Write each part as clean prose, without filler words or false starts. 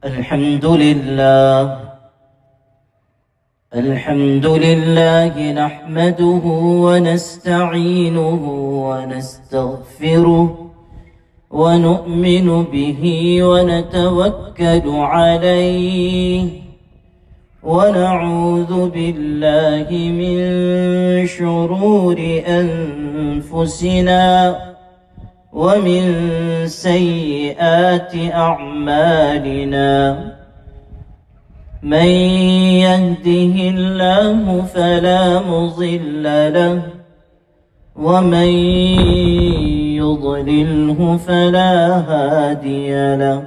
الحمد لله نحمده ونستعينه ونستغفره ونؤمن به ونتوكل عليه ونعوذ بالله من شرور أنفسنا ومن سيئات أعمالنا من يهده الله فلا مضل له ومن يضلله فلا هادي له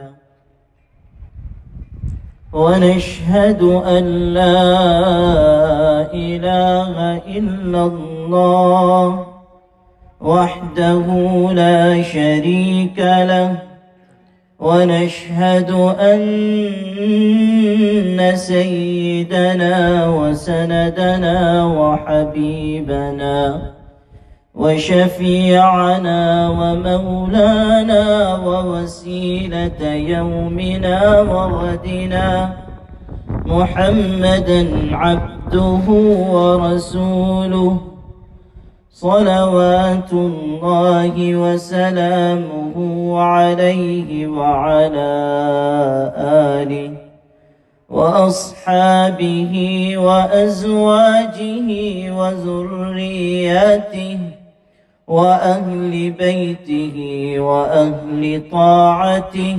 ونشهد أن لا إله إلا الله وحده لا شريك له ونشهد أن سيدنا وسندنا وحبيبنا وشفيعنا ومولانا ووسيلة يومنا وغدنا محمدا عبده ورسوله صلوات الله وسلامه عليه وعلى آله وأصحابه وأزواجه وذرياته وأهل بيته وأهل طاعته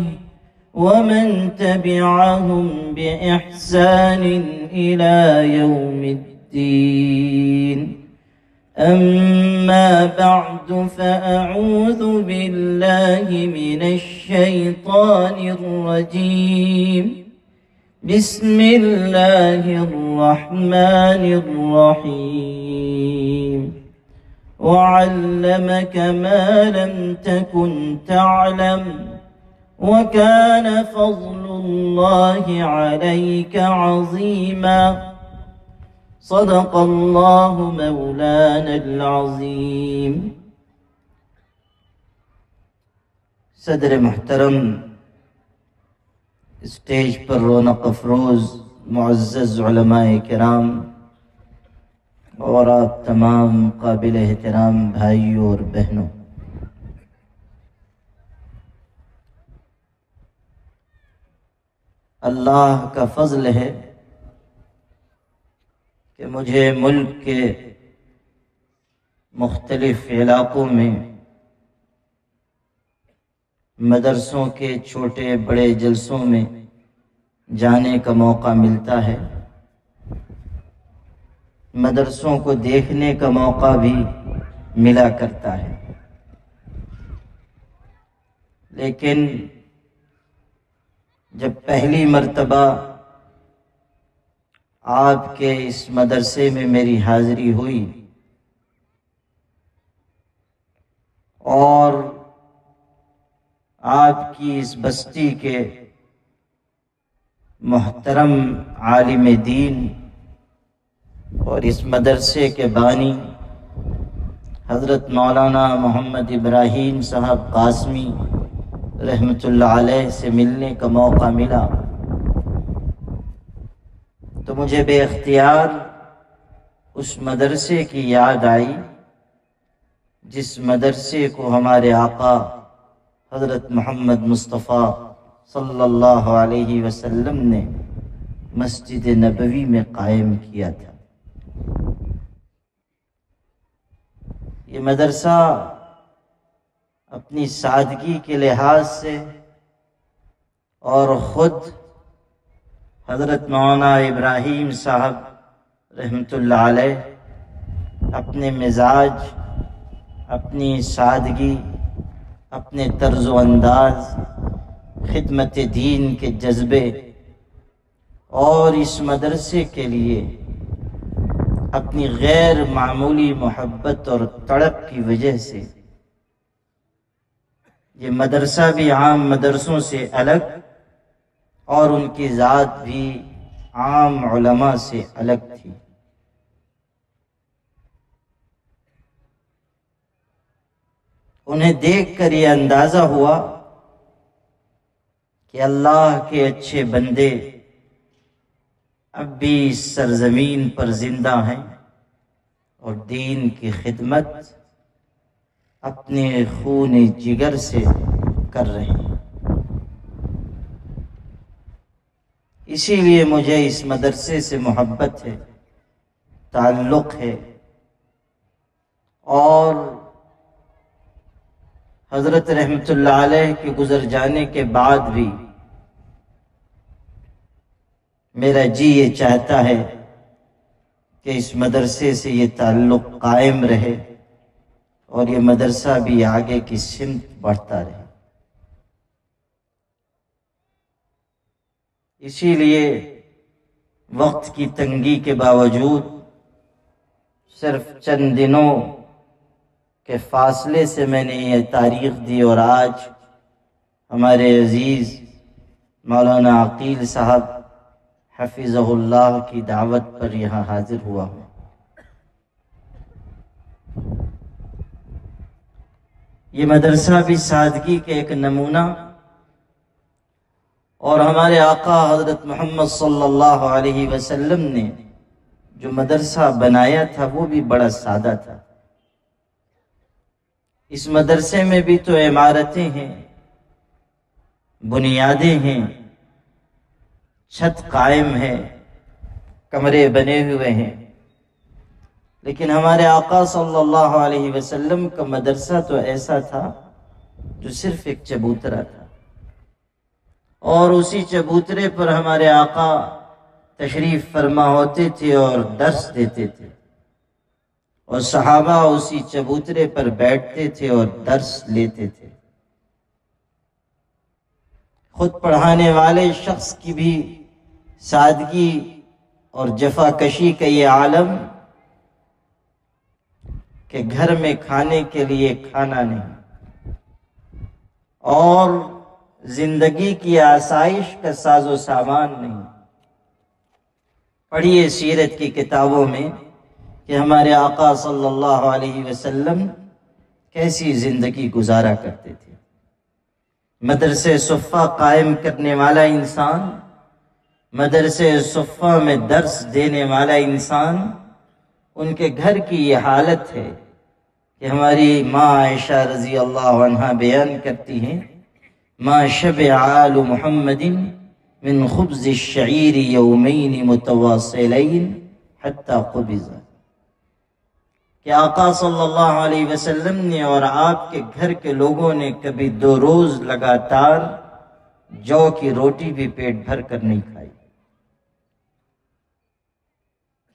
ومن تبعهم بإحسان إلى يوم الدين. أما بعد فأعوذ بالله من الشيطان الرجيم. بسم الله الرحمن الرحيم. وعلمك ما لم تكن تعلم وكان فضل الله عليك عظيما. صدق الله مولانا العظيم. صدر محترم، اسٹیج پر رونق افروز معزز علماء کرام اور آپ تمام قابل احترام بھائیوں اور بہنوں، اللہ کا فضل ہے کہ مجھے ملک کے مختلف علاقوں میں مدرسوں کے چھوٹے بڑے جلسوں میں جانے کا موقع ملتا ہے، مدرسوں کو دیکھنے کا موقع بھی ملا کرتا ہے، لیکن جب پہلی مرتبہ آپ کے اس مدرسے میں میری حاضری ہوئی اور آپ کی اس بستی کے محترم عالم دین اور اس مدرسے کے بانی حضرت مولانا محمد ابراہیم صاحب قاسمی رحمۃ اللہ علیہ سے ملنے کا موقع ملا تو مجھے بے اختیار اس مدرسے کی یاد آئی جس مدرسے کو ہمارے آقا حضرت محمد مصطفیٰ صلی اللہ علیہ وسلم نے مسجد نبوی میں قائم کیا تھا۔ یہ مدرسہ اپنی سادگی کے لحاظ سے اور خود حضرت مولانا ابراہیم صاحب رحمۃ اللہ علیہ اپنے مزاج، اپنی سادگی، اپنے طرز و انداز، خدمت دین کے جذبے اور اس مدرسے کے لیے اپنی غیر معمولی محبت اور تڑپ کی وجہ سے یہ مدرسہ بھی عام مدرسوں سے الگ اور ان کی ذات بھی عام علماء سے الگ تھی۔ انہیں دیکھ کر یہ اندازہ ہوا کہ اللہ کے اچھے بندے اب بھی اس سرزمین پر زندہ ہیں اور دین کی خدمت اپنے خون جگر سے کر رہے ہیں۔ اسی لیے مجھے اس مدرسے سے محبت ہے، تعلق ہے، اور حضرت رحمت اللہ علیہ کے گزر جانے کے بعد بھی میرا جی یہ چاہتا ہے کہ اس مدرسے سے یہ تعلق قائم رہے اور یہ مدرسہ بھی آگے کی سمت بڑھتا رہے۔ اسی لیے وقت کی تنگی کے باوجود صرف چند دنوں کے فاصلے سے میں نے یہ تاریخ دی، اور آج ہمارے عزیز مولانا عقیل صاحب حفظہ اللہ کی دعوت پر یہاں حاضر ہوا ہوں۔ یہ مدرسہ بھی سادگی کے ایک نمونہ، اور ہمارے آقا حضرت محمد صلی اللہ علیہ وسلم نے جو مدرسہ بنایا تھا وہ بھی بڑا سادہ تھا۔ اس مدرسے میں بھی تو عمارتیں ہیں، بنیادیں ہیں، چھت قائم ہے، کمرے بنے ہوئے ہیں، لیکن ہمارے آقا صلی اللہ علیہ وسلم کا مدرسہ تو ایسا تھا جو صرف ایک چبوترا تھا، اور اسی چبوترے پر ہمارے آقا تشریف فرما ہوتے تھے اور درس دیتے تھے، اور صحابہ اسی چبوترے پر بیٹھتے تھے اور درس لیتے تھے۔ خود پڑھانے والے شخص کی بھی سادگی اور جفا کشی کا یہ عالم کہ گھر میں کھانے کے لیے کھانا نہیں، اور زندگی کی آسائش کا ساز و سامان نہیں۔ پڑھیے سیرت کی کتابوں میں کہ ہمارے آقا صلی اللہ علیہ وسلم کیسی زندگی گزارا کرتے تھے۔ مدرسے صفہ قائم کرنے والا انسان، مدرسے صفہ میں درس دینے والا انسان، ان کے گھر کی یہ حالت ہے کہ ہماری ماں عائشہ رضی اللہ عنہا بیان کرتی ہیں، ما شبع آل محمد من خبز الشعیر یومین متواصلین حتی قبض، کہ آقا صلی اللہ علیہ وسلم نے اور آپ کے گھر کے لوگوں نے کبھی 2 روز لگاتار جو کی روٹی بھی پیٹ بھر کر نہیں کھائی۔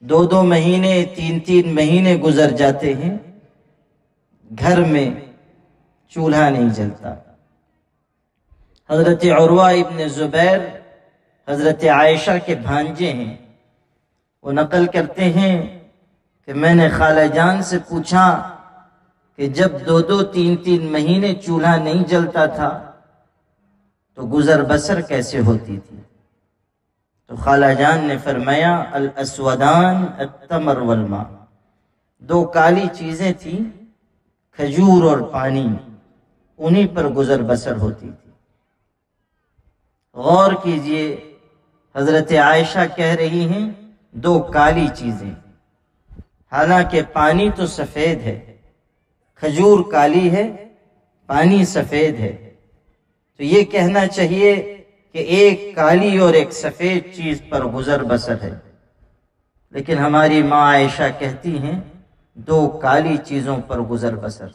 2 مہینے 3 مہینے گزر جاتے ہیں، گھر میں چولہا نہیں جلتا۔ حضرت عروہ ابن زبیر حضرت عائشہ کے بھانجے ہیں، وہ نقل کرتے ہیں کہ میں نے خالہ جان سے پوچھا کہ جب 2 3 مہینے چولہا نہیں جلتا تھا تو گزر بسر کیسے ہوتی تھی؟ تو خالہ جان نے فرمایا، الاسودان التمر والماء، 2 کالی چیزیں تھیں، کھجور اور پانی، انہی پر گزر بسر ہوتی تھی۔ غور کیجئے، حضرت عائشہ کہہ رہی ہیں 2 کالی چیزیں، حالانکہ پانی تو سفید ہے، کھجور کالی ہے، پانی سفید ہے، تو یہ کہنا چاہیے کہ ایک کالی اور ایک سفید چیز پر گزر بسر ہے، لیکن ہماری ماں عائشہ کہتی ہیں 2 کالی چیزوں پر گزر بسر۔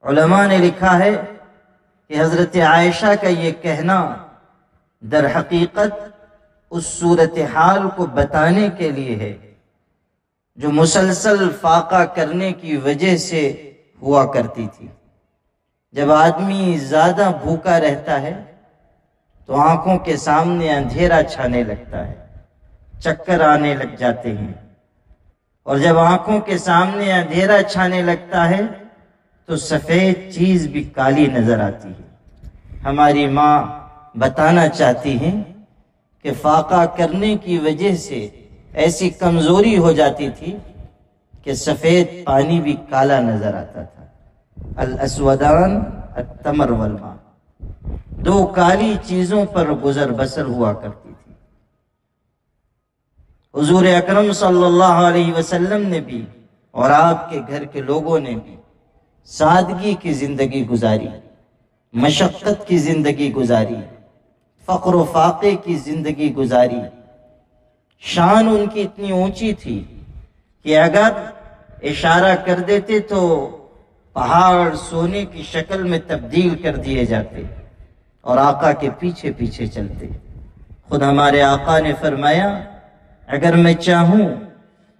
علماء نے لکھا ہے کہ حضرت عائشہ کا یہ کہنا در حقیقت اس صورتحال کو بتانے کے لیے ہے جو مسلسل فاقہ کرنے کی وجہ سے ہوا کرتی تھی۔ جب آدمی زیادہ بھوکا رہتا ہے تو آنکھوں کے سامنے اندھیرا چھانے لگتا ہے، چکر آنے لگ جاتے ہیں، اور جب آنکھوں کے سامنے اندھیرا چھانے لگتا ہے تو سفید چیز بھی کالی نظر آتی ہے۔ ہماری ماں بتانا چاہتی ہیں کہ فاقہ کرنے کی وجہ سے ایسی کمزوری ہو جاتی تھی کہ سفید پانی بھی کالا نظر آتا تھا۔ الاسودان التمر والماء۔ دو کالی چیزوں پر گزر بسر ہوا کرتی تھی۔ حضور اکرم صلی اللہ علیہ وسلم نے بھی اور آپ کے گھر کے لوگوں نے بھی سادگی کی زندگی گزاری، مشقت کی زندگی گزاری، فقر و فاقے کی زندگی گزاری۔ شان ان کی اتنی اونچی تھی کہ اگر اشارہ کر دیتے تو پہاڑ سونے کی شکل میں تبدیل کر دیے جاتے اور آقا کے پیچھے پیچھے چلتے۔ خود ہمارے آقا نے فرمایا اگر میں چاہوں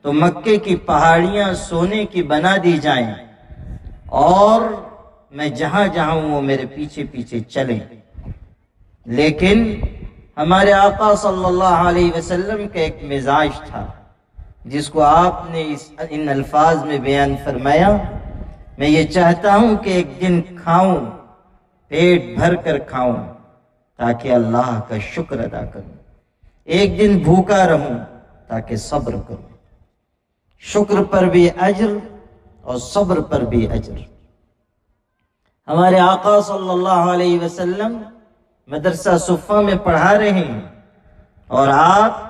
تو مکے کی پہاڑیاں سونے کی بنا دی جائیں اور میں جہاں جہاں وہ میرے پیچھے پیچھے چلیں۔ لیکن ہمارے آقا صلی اللہ علیہ وسلم کا ایک مزاج تھا جس کو آپ نے ان الفاظ میں بیان فرمایا، میں یہ چاہتا ہوں کہ ایک دن کھاؤں، پیٹ بھر کر کھاؤں تاکہ اللہ کا شکر ادا کروں، ایک دن بھوکا رہوں تاکہ صبر کروں۔ شکر پر بھی اجر اور صبر پر بھی اجر۔ ہمارے آقا صلی اللہ علیہ وسلم مدرسہ صفہ میں پڑھا رہے ہیں اور آپ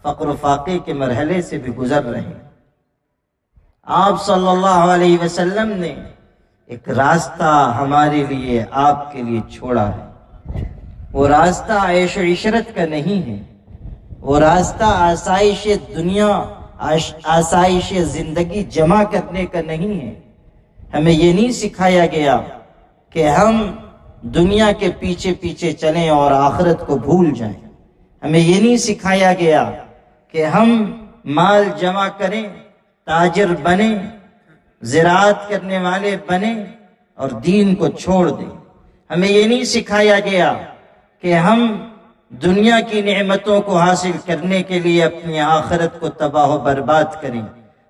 فقر و فاقے کے مرحلے سے بھی گزر رہے ہیں۔ آپ صلی اللہ علیہ وسلم نے ایک راستہ ہمارے لیے، آپ کے لیے چھوڑا ہے۔ وہ راستہ عیش و عشرت کا نہیں ہے، وہ راستہ آسائش دنیا، آسائش زندگی جمع کرنے کا نہیں ہے۔ ہمیں یہ نہیں سکھایا گیا کہ ہم دنیا کے پیچھے پیچھے چلیں اور آخرت کو بھول جائیں۔ ہمیں یہ نہیں سکھایا گیا کہ ہم مال جمع کریں، تاجر بنیں، زراعت کرنے والے بنیں اور دین کو چھوڑ دیں۔ ہمیں یہ نہیں سکھایا گیا کہ ہم دنیا کی نعمتوں کو حاصل کرنے کے لیے اپنی آخرت کو تباہ و برباد کریں۔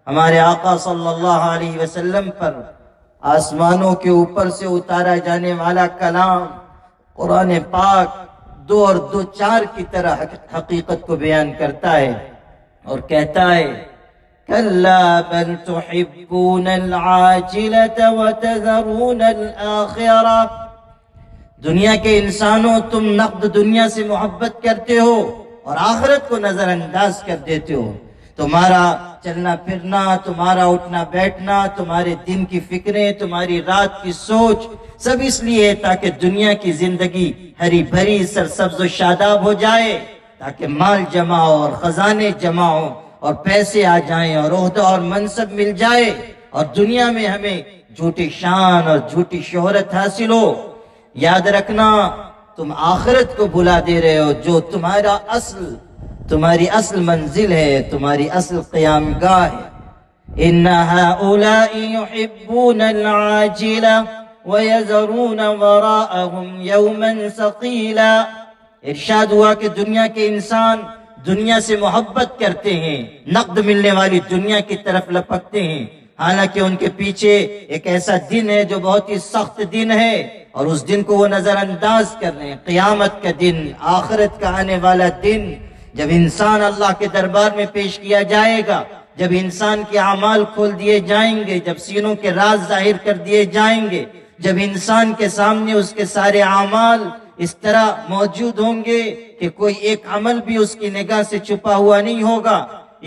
ہمارے آقا صلی اللہ علیہ وسلم پر آسمانوں کے اوپر سے اتارا جانے والا کلام قرآن پاک 2 اور 2 4 کی طرح حقیقت کو بیان کرتا ہے اور کہتا ہے كَلَّا بَلْ تُحِبُّونَ الْعَاجِلَةَ وَتَذَرُونَ الْآخِرَةَ۔ دنیا کے انسانوں، تم نقد دنیا سے محبت کرتے ہو اور آخرت کو نظر انداز کر دیتے ہو۔ تمہارا چلنا پھرنا، تمہارا اٹھنا بیٹھنا، تمہارے دن کی فکریں، تمہاری رات کی سوچ سب اس لیے تاکہ دنیا کی زندگی ہری بھری سرسبز و شاداب ہو جائے، تاکہ مال جمع ہو اور خزانے جمع ہو اور پیسے آ جائیں اور عہدہ اور منصب مل جائے اور دنیا میں ہمیں جھوٹی شان اور جھوٹی شہرت حاصل ہو۔ یاد رکھنا تم آخرت کو بھلا دے رہے ہو، جو تمہاری اصل منزل ہے، تمہاری اصل قیام گاہ ہے۔ إِنَّ هَؤُلَاءِ يُحِبُّونَ الْعَاجِلَةَ وَيَذَرُونَ وَرَاءَهُمْ يَوْمًا ثَقِيلًا۔ ارشاد ہوا کہ دنیا کے انسان دنیا سے محبت کرتے ہیں، نقد ملنے والی دنیا کی طرف لپکتے ہیں، حالانکہ ان کے پیچھے ایک ایسا دن ہے جو بہت ہی سخت دن ہے اور اس دن کو وہ نظر انداز کر رہے ہیں۔ قیامت کا دن، آخرت کا آنے والا دن، جب انسان اللہ کے دربار میں پیش کیا جائے گا، جب انسان کے اعمال کھول دیے جائیں گے، جب سینوں کے راز ظاہر کر دیے جائیں گے، جب انسان کے سامنے اس کے سارے اعمال اس طرح موجود ہوں گے کہ کوئی ایک عمل بھی اس کی نگاہ سے چھپا ہوا نہیں ہوگا۔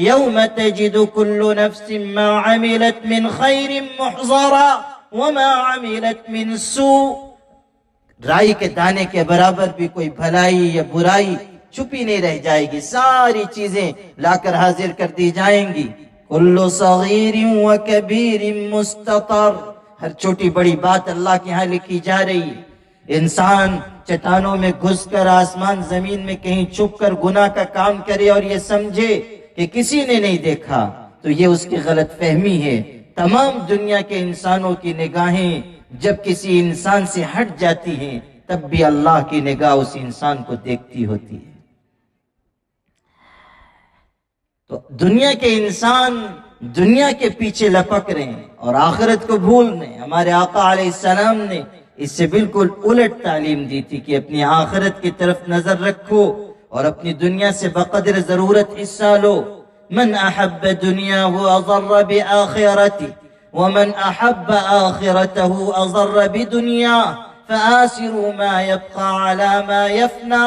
یوم تجد کل نفس ما عملت من خیر محضرا وما عملت من سوء۔ رائی کے دانے کے برابر بھی کوئی بھلائی یا برائی چھپی نہیں رہ جائے گی، ساری چیزیں لا کر حاضر کر دی جائیں گی۔ کل صغیر و کبیر مستطر، ہر چھوٹی بڑی بات اللہ کے ہاں لکھی جا رہی ہے۔ انسان چٹانوں میں گھس کر، آسمان زمین میں کہیں چھپ کر گناہ کا کام کرے اور یہ سمجھے کہ کسی نے نہیں دیکھا تو یہ اس کی غلط فہمی ہے۔ تمام دنیا کے انسانوں کی نگاہیں جب کسی انسان سے ہٹ جاتی ہیں تب بھی اللہ کی نگاہ اس انسان کو دیکھتی ہوتی ہے۔ تو دنیا کے انسان دنیا کے پیچھے لپک رہے ہیں اور آخرت کو بھول رہے ہیں۔ ہمارے آقا علیہ السلام نے اس سے بالکل الٹ تعلیم دی تھی کہ اپنی آخرت کی طرف نظر رکھو اور اپنی دنیا سے بقدر ضرورت حصہ لو۔ من احب دنیاہ اضر بآخرتہ ومن احب آخرتہ اضر بدنیاہ فآسروا ما يبقى على ما يفنى.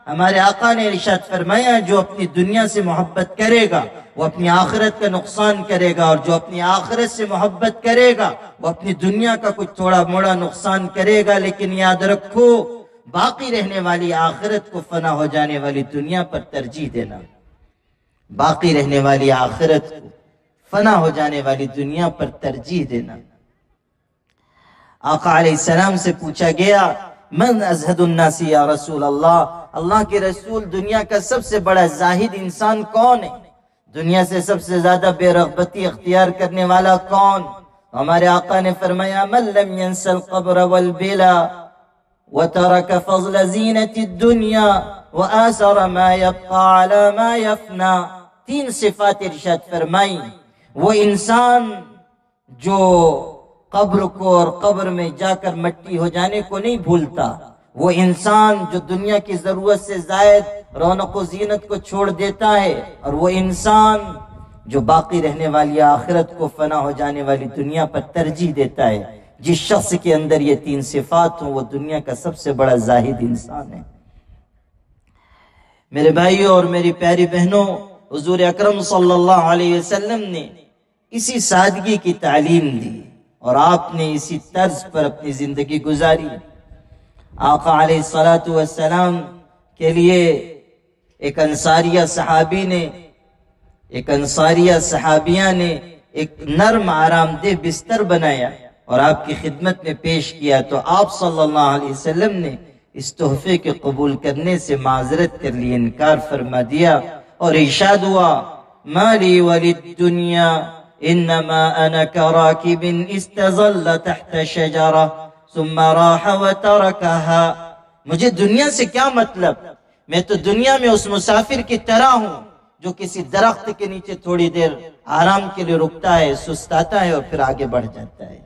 ہمارے آقا نے ارشاد فرمایا جو اپنی دنیا سے محبت کرے گا وہ اپنی آخرت کا نقصان کرے گا، اور جو اپنی آخرت سے محبت کرے گا وہ اپنی دنیا کا کچھ تھوڑا موڑا نقصان کرے گا. لیکن یاد رکھو باقی رہنے والی آخرت کو فنا ہو جانے والی دنیا پر ترجیح دینا. باقی رہنے والی آخرت کو فنا ہو جانے والی دنیا پر ترجیح دینا. آقا علیہ السلام سے پوچھا گیا من ازہد الناس یا رسول اللہ، اللہ کے رسول دنیا کا سب سے بڑا زاہد انسان کون ہے؟ دنیا سے سب سے زیادہ بے رغبتی اختیار کرنے والا کون؟ ہمارے آقا نے فرمایا من لم ینس القبر والبلا وترک فضل زینت الدنیا وآثر ما یبقى على ما یفنا. 3 صفات ارشاد فرمائی. وہ انسان جو قبر کو اور قبر میں جا کر مٹی ہو جانے کو نہیں بھولتا، وہ انسان جو دنیا کی ضرورت سے زائد رونق و زینت کو چھوڑ دیتا ہے، اور وہ انسان جو باقی رہنے والی آخرت کو فنا ہو جانے والی دنیا پر ترجیح دیتا ہے. جس شخص کے اندر یہ 3 صفات ہوں وہ دنیا کا سب سے بڑا زاہد انسان ہے. میرے بھائیوں اور میری پیاری بہنوں، حضور اکرم صلی اللہ علیہ وسلم نے اسی سادگی کی تعلیم دی اور آپ نے اسی طرز پر اپنی زندگی گزاری. آقا علیہ السلام کے لیے ایک انصاریہ صحابیہ نے ایک نرم آرام دہ بستر بنایا اور آپ کی خدمت میں پیش کیا، تو آپ صلی اللہ علیہ وسلم نے اس تحفے کے قبول کرنے سے معذرت کر لی، انکار فرما دیا اور ارشاد ہوا ما لی وللدنیا انما انا کراکب استظل تحت شجرہ ثم راح وترکها. مجھے دنیا سے کیا مطلب، میں تو دنیا میں اس مسافر کی طرح ہوں جو کسی درخت کے نیچے تھوڑی دیر آرام کے لیے رکتا ہے، سستاتا ہے اور پھر آگے بڑھ جاتا ہے.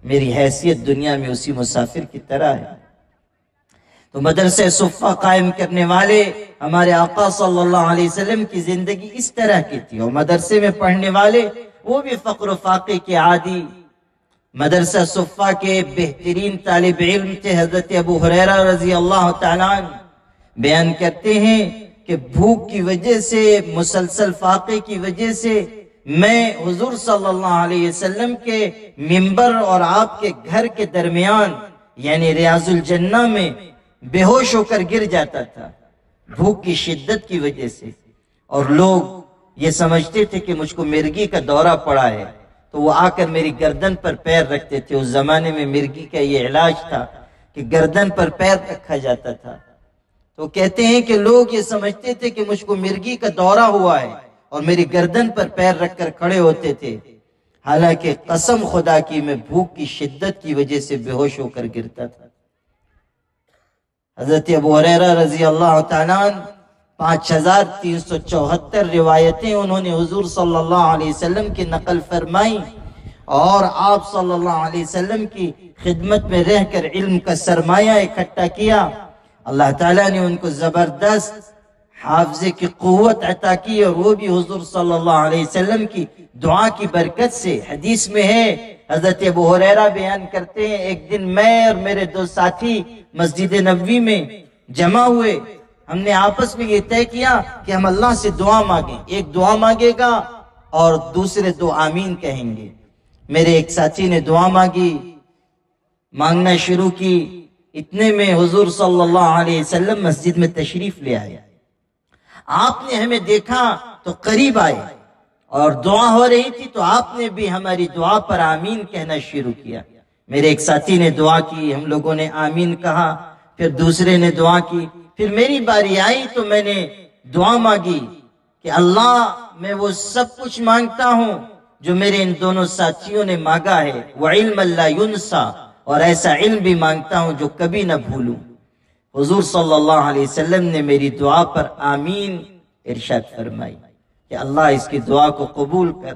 میری حیثیت دنیا میں اسی مسافر کی طرح ہے. تو مدرسہ صفہ قائم کرنے والے ہمارے آقا صلی اللہ علیہ وسلم کی زندگی اس طرح کی تھی، اور مدرسے میں پڑھنے والے وہ بھی فقر و فاقے کے عادی. مدرسہ صفہ کے بہترین طالب علم تھے حضرت ابو ہریرہ رضی اللہ تعالیٰ عنہ. بیان کرتے ہیں کہ بھوک کی وجہ سے، مسلسل فاقے کی وجہ سے میں حضور صلی اللہ علیہ وسلم کے منبر اور آپ کے گھر کے درمیان یعنی ریاض الجنہ میں بے ہوش ہو کر گر جاتا تھا بھوک کی شدت کی وجہ سے. اور لوگ یہ سمجھتے تھے کہ مجھ کو مرگی کا دورہ پڑا ہے، تو وہ آ کر میری گردن پر پیر رکھتے تھے. اس زمانے میں مرگی کا یہ علاج تھا کہ گردن پر پیر رکھا جاتا تھا. تو کہتے ہیں کہ لوگ یہ سمجھتے تھے کہ مجھ کو مرگی کا دورہ ہوا ہے اور میری گردن پر پیر رکھ کر کھڑے ہوتے تھے، حالانکہ قسم خدا کی میں بھوک کی شدت کی وجہ سے بے ہوش ہو کر گرتا تھا. حضرت ابو ہریرہ رضی اللہ تعالیٰ عنہ 5374 روایتیں انہوں نے حضور صلی اللہ علیہ وسلم کی نقل فرمائی، اور آپ صلی اللہ علیہ وسلم کی خدمت میں رہ کر علم کا سرمایہ اکٹھا کیا. اللہ تعالیٰ نے ان کو زبردست حافظے کی قوت عطا کی، اور وہ بھی حضور صلی اللہ علیہ وسلم کی دعا کی برکت سے. حدیث میں ہے، حضرت ابو ہریرہ بیان کرتے ہیں، ایک دن میں اور میرے 2 ساتھی مسجد نبوی میں جمع ہوئے. ہم نے آپس میں یہ طے کیا کہ ہم اللہ سے دعا مانگیں، ایک دعا مانگے گا اور دوسرے 2 آمین کہیں گے. میرے ایک ساتھی نے دعا مانگی، مانگنا شروع کی، اتنے میں حضور صلی اللہ علیہ وسلم مسجد میں تشریف لے آئے. آپ نے ہمیں دیکھا تو قریب آئے اور دعا ہو رہی تھی، تو آپ نے بھی ہماری دعا پر آمین کہنا شروع کیا. میرے ایک ساتھی نے دعا کی، ہم لوگوں نے آمین کہا، پھر دوسرے نے دعا کی، پھر میری باری آئی تو میں نے دعا مانگی کہ اللہ میں وہ سب کچھ مانگتا ہوں جو میرے ان دونوں ساتھیوں نے مانگا ہے، وعلم لا ینسا، اور ایسا علم بھی مانگتا ہوں جو کبھی نہ بھولوں. حضور صلی اللہ علیہ وسلم نے میری دعا پر آمین ارشاد فرمائی کہ اللہ اس کی دعا کو قبول کر.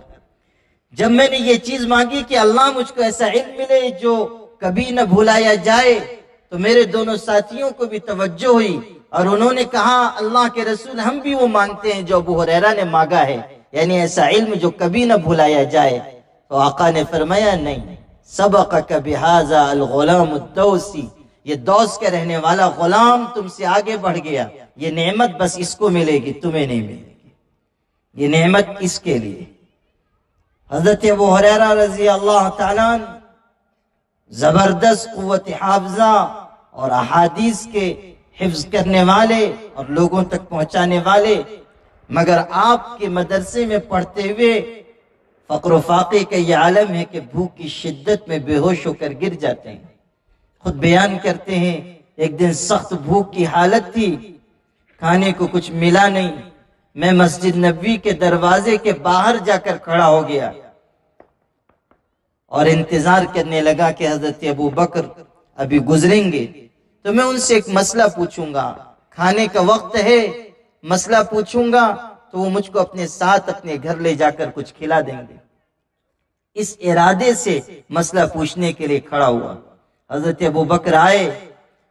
جب میں نے یہ چیز مانگی کہ اللہ مجھ کو ایسا علم ملے جو کبھی نہ بھولایا جائے، تو میرے دونوں ساتھیوں کو بھی توجہ ہوئی اور انہوں نے کہا اللہ کے رسول ہم بھی وہ مانگتے ہیں جو ابو ہریرہ نے مانگا ہے، یعنی ایسا علم جو کبھی نہ بھولایا جائے. تو آقا نے فرمایا نہیں، سبقک بہذا الغلام الدوسی یہ دوس کا رہنے والا غلام تم سے آگے بڑھ گیا، یہ نعمت بس اس کو ملے گی، تمہیں نہیں ملے گی، یہ نعمت اس کے لیے۔ حضرت ابو ہریرہ رضی اللہ تعالیٰ عنہ زبردست قوت حافظہ اور احادیث کے حفظ کرنے والے اور لوگوں تک پہنچانے والے، مگر آپ کے مدرسے میں پڑھتے ہوئے فقر و فاقے کا یہ عالم ہے کہ بھوک کی شدت میں بے ہوش ہو کر گر جاتے ہیں۔ خود بیان کرتے ہیں ایک دن سخت بھوک کی حالت تھی، کھانے کو کچھ ملا نہیں، میں مسجد نبوی کے دروازے کے باہر جا کر کھڑا ہو گیا اور انتظار کرنے لگا کہ حضرت ابو بکر ابھی گزریں گے تو میں ان سے ایک مسئلہ پوچھوں گا، کھانے کا وقت ہے، مسئلہ پوچھوں گا تو وہ مجھ کو اپنے ساتھ اپنے گھر لے جا کر کچھ کھلا دیں گے۔ اس ارادے سے مسئلہ پوچھنے کے لیے کھڑا ہوا۔ حضرت ابو بکر آئے،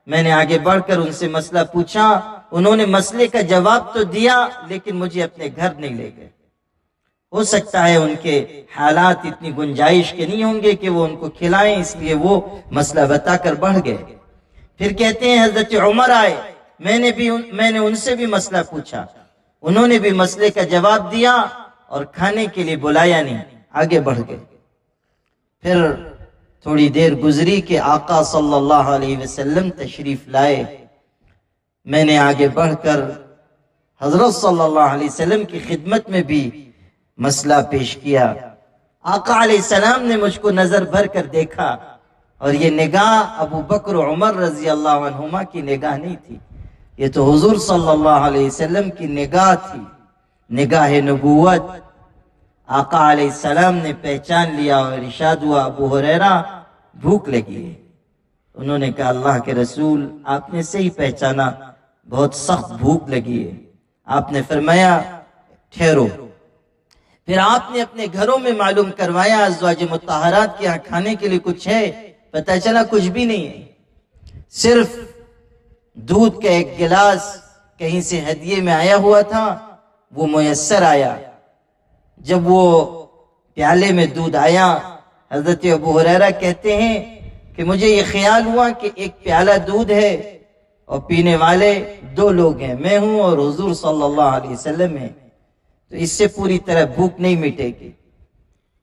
میں نے آگے بڑھ کر ان سے مسئلہ پوچھا، انہوں نے مسئلے کا جواب تو دیا لیکن مجھے اپنے گھر نہیں لے گئے۔ ہو سکتا ہے ان کے حالات اتنی گنجائش کے نہیں ہوں گے کہ وہ ان کو کھلائیں، اس لیے وہ مسئلہ بتا کر بڑھ گئے۔ پھر کہتے ہیں حضرت عمر آئے، میں نے ان سے بھی مسئلہ پوچھا، انہوں نے بھی مسئلے کا جواب دیا اور کھانے کے لیے بلایا نہیں، آگے بڑھ گئے۔ پھر تھوڑی دیر گزری کہ آقا صلی اللہ علیہ وسلم تشریف لائے، میں نے آگے بڑھ کر حضرت صلی اللہ علیہ وسلم کی خدمت میں بھی مسئلہ پیش کیا۔ آقا علیہ السلام نے مجھ کو نظر بھر کر دیکھا اور یہ نگاہ ابو بکر و عمر رضی اللہ عنہما کی نگاہ نہیں تھی، یہ تو حضور صلی اللہ علیہ وسلم کی نگاہ تھی، نگاہ نبوت۔ آقا علیہ السلام نے پہچان لیا اور ارشاد ہوا، ابو ہریرہ بھوک لگی ہے۔ انہوں نے کہا اللہ کے رسول آپ نے صحیح پہچانا، بہت سخت بھوک لگی ہے۔ آپ نے فرمایا ٹھہرو۔ پھر آپ نے اپنے گھروں میں معلوم کروایا ازواج مطہرات کے یہاں کھانے کے لیے کچھ ہے، پتہ چلا کچھ بھی نہیں ہے، صرف دودھ کا ایک گلاس کہیں سے ہدیے میں آیا ہوا تھا، وہ میسر آیا۔ جب وہ پیالے میں دودھ آیا، حضرت ابو ہریرہ کہتے ہیں کہ مجھے یہ خیال ہوا کہ ایک پیالہ دودھ ہے اور پینے والے دو لوگ ہیں، میں ہوں اور حضور صلی اللہ علیہ وسلم ہے، تو اس سے پوری طرح بھوک نہیں مٹے گی۔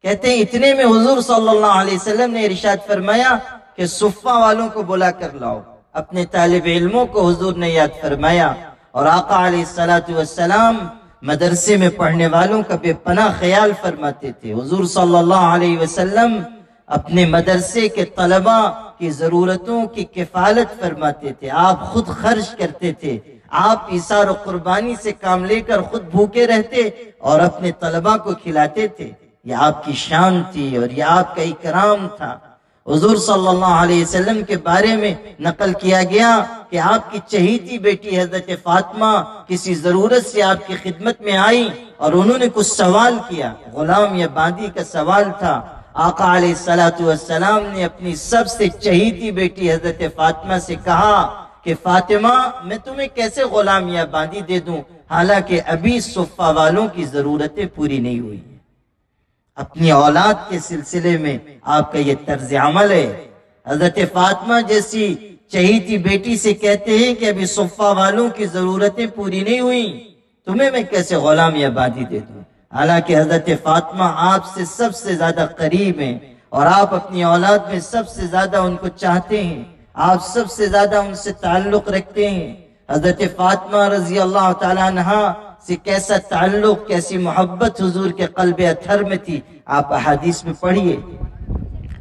کہتے ہیں اتنے میں حضور صلی اللہ علیہ وسلم نے ارشاد فرمایا کہ صفہ والوں کو بلا کر لاؤ۔ اپنے طالب علموں کو حضور نے یاد فرمایا، اور آقا علیہ السلام مدرسے میں پڑھنے والوں کا بے پناہ خیال فرماتے تھے۔ حضور صلی اللہ علیہ وسلم اپنے مدرسے کے طلباء کی ضرورتوں کی کفالت فرماتے تھے، آپ خود خرچ کرتے تھے، آپ ایثار و قربانی سے کام لے کر خود بھوکے رہتے اور اپنے طلباء کو کھلاتے تھے۔ یہ آپ کی شان تھی اور یہ آپ کا اکرام تھا۔ حضور صلی اللہ علیہ وسلم کے بارے میں نقل کیا گیا کہ آپ کی چہیتی بیٹی حضرت فاطمہ کسی ضرورت سے آپ کی خدمت میں آئی اور انہوں نے کچھ سوال کیا، غلام یا باندی کا سوال تھا۔ آقا علیہ السلام نے اپنی سب سے چہیتی بیٹی حضرت فاطمہ سے کہا کہ فاطمہ میں تمہیں کیسے غلام یا باندی دے دوں، حالانکہ ابھی صفہ والوں کی ضرورتیں پوری نہیں ہوئی۔ اپنی اولاد کے سلسلے میں آپ کا یہ طرز عمل ہے۔ حضرت فاطمہ جیسی چہیتی بیٹی سے کہتے ہیں کہ ابھی صفہ والوں کی ضرورتیں پوری نہیں ہوئیں، تمہیں میں کیسے غلام یا باندی دے دوں، حالانکہ حضرت فاطمہ آپ سے سب سے زیادہ قریب ہیں اور آپ اپنی اولاد میں سب سے زیادہ ان کو چاہتے ہیں، آپ سب سے زیادہ ان سے تعلق رکھتے ہیں۔ حضرت فاطمہ رضی اللہ تعالیٰ عنہ سے کیسا تعلق، کیسی محبت حضور کے قلب اطہر میں تھی، آپ احادیث میں پڑھیے۔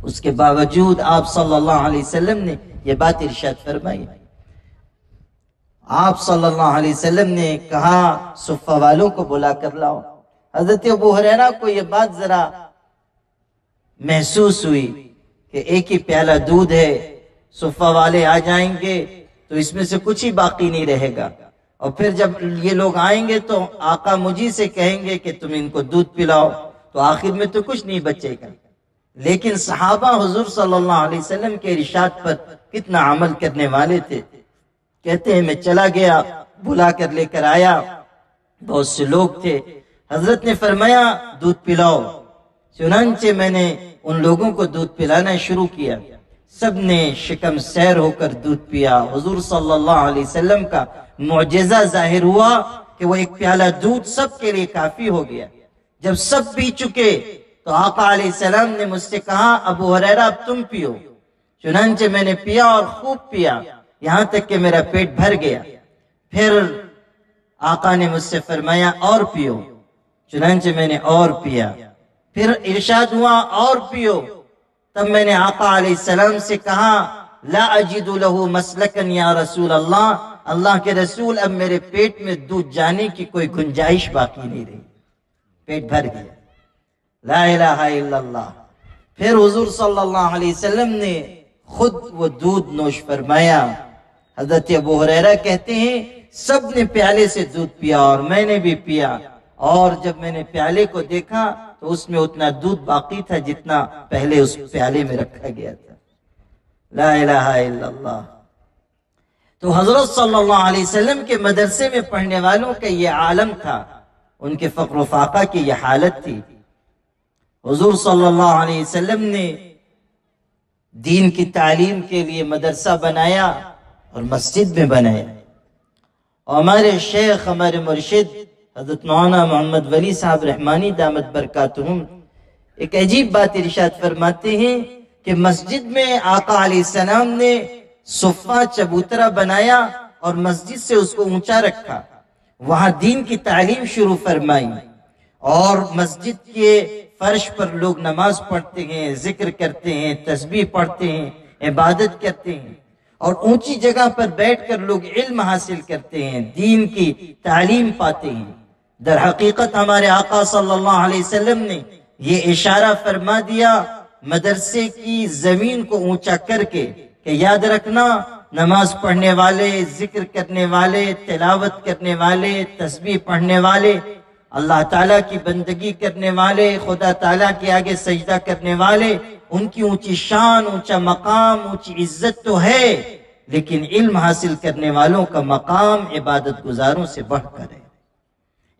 اس کے باوجود آپ صلی اللہ علیہ وسلم نے یہ بات ارشاد فرمائی۔ آپ صلی اللہ علیہ وسلم نے کہا صفہ والوں کو بلا کر لاؤ۔ حضرت ابو ہریرہ کو یہ بات ذرا محسوس ہوئی کہ ایک ہی پیالہ دودھ ہے، صفہ والے آ جائیں گے تو اس میں سے کچھ ہی باقی نہیں رہے گا، اور پھر جب یہ لوگ آئیں گے تو آقا مجھے سے کہیں گے کہ تم ان کو دودھ پلاؤ، تو آخر میں تو کچھ نہیں بچے گا۔ لیکن صحابہ حضور صلی اللہ علیہ وسلم کے ارشاد پر کتنا عمل کرنے والے تھے۔ کہتے ہیں میں چلا گیا، بلا کر لے کر آیا، بہت سے لوگ تھے، حضرت نے فرمایا دودھ پلاؤ، چنانچہ میں نے ان لوگوں کو دودھ پلانا شروع کیا۔ سب نے شکم سیر ہو کر دودھ پیا۔ حضور صلی اللہ علیہ وسلم کا معجزہ ظاہر ہوا کہ وہ ایک پیالہ دودھ سب کے لیے کافی ہو گیا۔ جب سب پی چکے تو آقا علیہ السلام نے مجھ سے کہا ابو ہریرہ اب تم پیو۔ چنانچہ میں نے پیا اور خوب پیا، یہاں تک کہ میرا پیٹ بھر گیا۔ پھر آقا نے مجھ سے فرمایا اور پیو، چنانچہ میں نے اور پیا۔ پھر ارشاد ہوا اور پیو، تب میں نے آقا علیہ السلام سے کہا لا اجد له مسلکا یا رسول اللہ، اللہ کے رسول اب میرے پیٹ میں دودھ جانے کی کوئی گنجائش باقی نہیں رہی، پیٹ بھر گیا۔ لا الہ الا اللہ۔ پھر حضور صلی اللہ علیہ وسلم نے خود وہ دودھ نوش فرمایا۔ حضرت ابو ہریرہ کہتے ہیں سب نے پیالے سے دودھ پیا اور میں نے بھی پیا، اور جب میں نے پیالے کو دیکھا تو اس میں اتنا دودھ باقی تھا جتنا پہلے اس پیالے میں رکھا گیا تھا۔ لا الہ الا اللہ۔ تو حضرت صلی اللہ علیہ وسلم کے مدرسے میں پڑھنے والوں کا یہ عالم تھا، ان کے فقر و فاقہ کی یہ حالت تھی۔ حضور صلی اللہ علیہ وسلم نے دین کی تعلیم کے لیے مدرسہ بنایا اور مسجد میں بنایا، اور ہمارے شیخ ہمارے مرشد حضرت مولانا محمد ولی صاحب رحمانی دامت برکاتہم ایک عجیب بات ارشاد فرماتے ہیں کہ مسجد میں آقا علیہ السلام نے صفہ چبوترا بنایا اور مسجد سے اس کو اونچا رکھا، وہاں دین کی تعلیم شروع فرمائی، اور مسجد کے فرش پر لوگ نماز پڑھتے ہیں، ذکر کرتے ہیں، تسبیح پڑھتے ہیں، عبادت کرتے ہیں، اور اونچی جگہ پر بیٹھ کر لوگ علم حاصل کرتے ہیں، دین کی تعلیم پاتے ہیں۔ در حقیقت ہمارے آقا صلی اللہ علیہ وسلم نے یہ اشارہ فرما دیا مدرسے کی زمین کو اونچا کر کے کہ یاد رکھنا نماز پڑھنے والے، ذکر کرنے والے، تلاوت کرنے والے، تسبیح پڑھنے والے، اللہ تعالیٰ کی بندگی کرنے والے، خدا تعالیٰ کے آگے سجدہ کرنے والے، ان کی اونچی شان، اونچا مقام، اونچی عزت تو ہے، لیکن علم حاصل کرنے والوں کا مقام عبادت گزاروں سے بڑھ کر ہے۔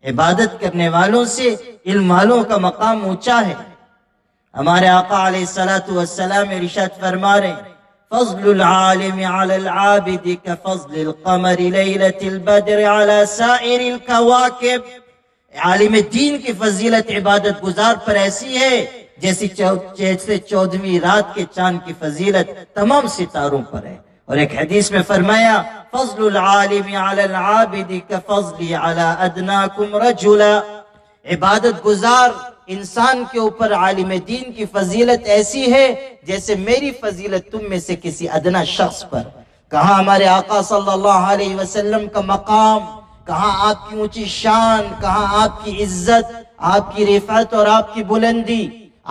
عبادت کرنے والوں سے علم والوں کا مقام اونچا ہے۔ ہمارے آقا علیہ السلام ارشاد فرما رہے ہیں فضل العالم على العابد كفضل القمر ليلة البدر على سائر الكواكب۔ عالم دین کی فضیلت عبادت گزار پر ایسی ہے جیسے 14ویں رات کے چاند کی فضیلت تمام ستاروں پر ہے۔ اور ایک حدیث میں فرمایا فضل العالم على العابد كفضل على ادناكم رجلا۔ عبادت گزار انسان کے اوپر عالم دین کی فضیلت ایسی ہے جیسے میری فضیلت تم میں سے کسی ادنا شخص پر۔ کہاں ہمارے آقا صلی اللہ علیہ وسلم کا مقام، کہاں آپ کی اونچی شان، کہاں آپ کی عزت، آپ کی رفعت اور آپ کی بلندی۔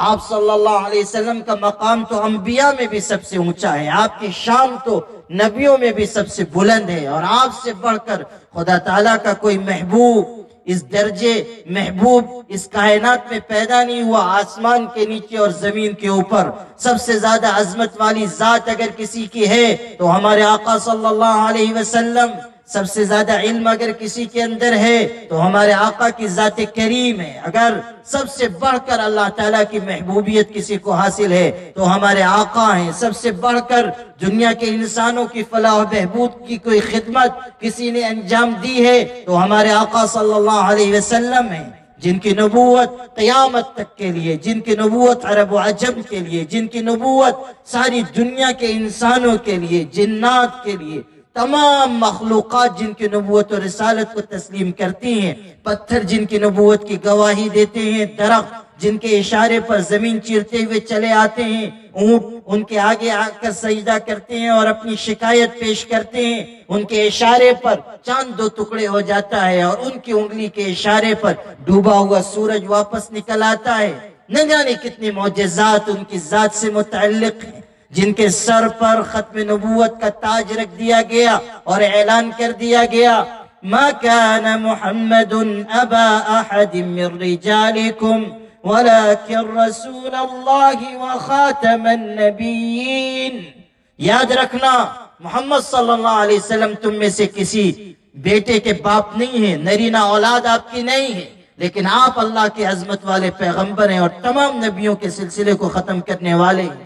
آپ صلی اللہ علیہ وسلم کا مقام تو انبیاء میں بھی سب سے اونچا ہے، آپ کی شان تو نبیوں میں بھی سب سے بلند ہے، اور آپ سے بڑھ کر خدا تعالیٰ کا کوئی محبوب اس درجے محبوب اس کائنات میں پیدا نہیں ہوا۔ آسمان کے نیچے اور زمین کے اوپر سب سے زیادہ عظمت والی ذات اگر کسی کی ہے تو ہمارے آقا صلی اللہ علیہ وسلم۔ سب سے زیادہ علم اگر کسی کے اندر ہے تو ہمارے آقا کی ذات کریم ہے۔ اگر سب سے بڑھ کر اللہ تعالیٰ کی محبوبیت کسی کو حاصل ہے تو ہمارے آقا ہیں۔ سب سے بڑھ کر دنیا کے انسانوں کی فلاح و بہبود کی کوئی خدمت کسی نے انجام دی ہے تو ہمارے آقا صلی اللہ علیہ وسلم ہیں، جن کی نبوت قیامت تک کے لیے، جن کی نبوت عرب و عجم کے لیے، جن کی نبوت ساری دنیا کے انسانوں کے لیے، جنات کے لیے، تمام مخلوقات جن کی نبوت و رسالت کو تسلیم کرتی ہیں، پتھر جن کی نبوت کی گواہی دیتے ہیں، درخت جن کے اشارے پر زمین چیرتے ہوئے چلے آتے ہیں، اونٹ ان کے آگے آ کر سجدہ کرتے ہیں اور اپنی شکایت پیش کرتے ہیں، ان کے اشارے پر چاند 2 ٹکڑے ہو جاتا ہے اور ان کی انگلی کے اشارے پر ڈوبا ہوا سورج واپس نکل آتا ہے۔ نہ جانے کتنے معجزات ان کی ذات سے متعلق ہیں، جن کے سر پر ختم نبوت کا تاج رکھ دیا گیا اور اعلان کر دیا گیا ما كان محمد ابا احد من رجالكم ولكن رسول اللہ وخاتم النبیین۔ یاد رکھنا محمد صلی اللہ علیہ وسلم تم میں سے کسی بیٹے کے باپ نہیں ہیں، نرینہ اولاد آپ کی نہیں ہے، لیکن آپ اللہ کے عظمت والے پیغمبر ہیں اور تمام نبیوں کے سلسلے کو ختم کرنے والے ہیں۔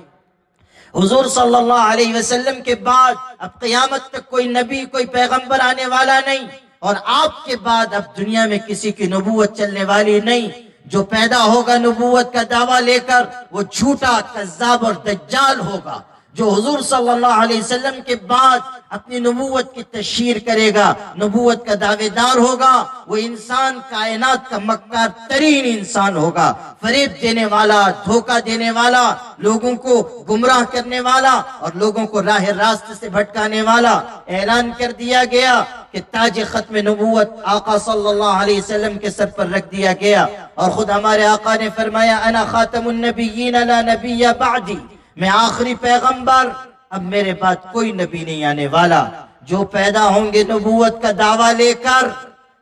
حضور صلی اللہ علیہ وسلم کے بعد اب قیامت تک کوئی نبی کوئی پیغمبر آنے والا نہیں، اور آپ کے بعد اب دنیا میں کسی کی نبوت چلنے والی نہیں۔ جو پیدا ہوگا نبوت کا دعویٰ لے کر وہ جھوٹا، کذاب اور دجال ہوگا۔ جو حضور صلی اللہ علیہ وسلم کے بعد اپنی نبوت کی تشہیر کرے گا، نبوت کا دعوے دار ہوگا، وہ انسان کائنات کا مکار ترین انسان ہوگا، فریب دینے والا، دھوکہ دینے والا، لوگوں کو گمراہ کرنے والا اور لوگوں کو راہ راست سے بھٹکانے والا۔ اعلان کر دیا گیا کہ تاج ختم نبوت آقا صلی اللہ علیہ وسلم کے سر پر رکھ دیا گیا، اور خود ہمارے آقا نے فرمایا انا خاتم النبیین لا نبی بعدی، میں آخری پیغمبر، اب میرے بعد کوئی نبی نہیں آنے والا۔ جو پیدا ہوں گے نبوت کا دعویٰ لے کر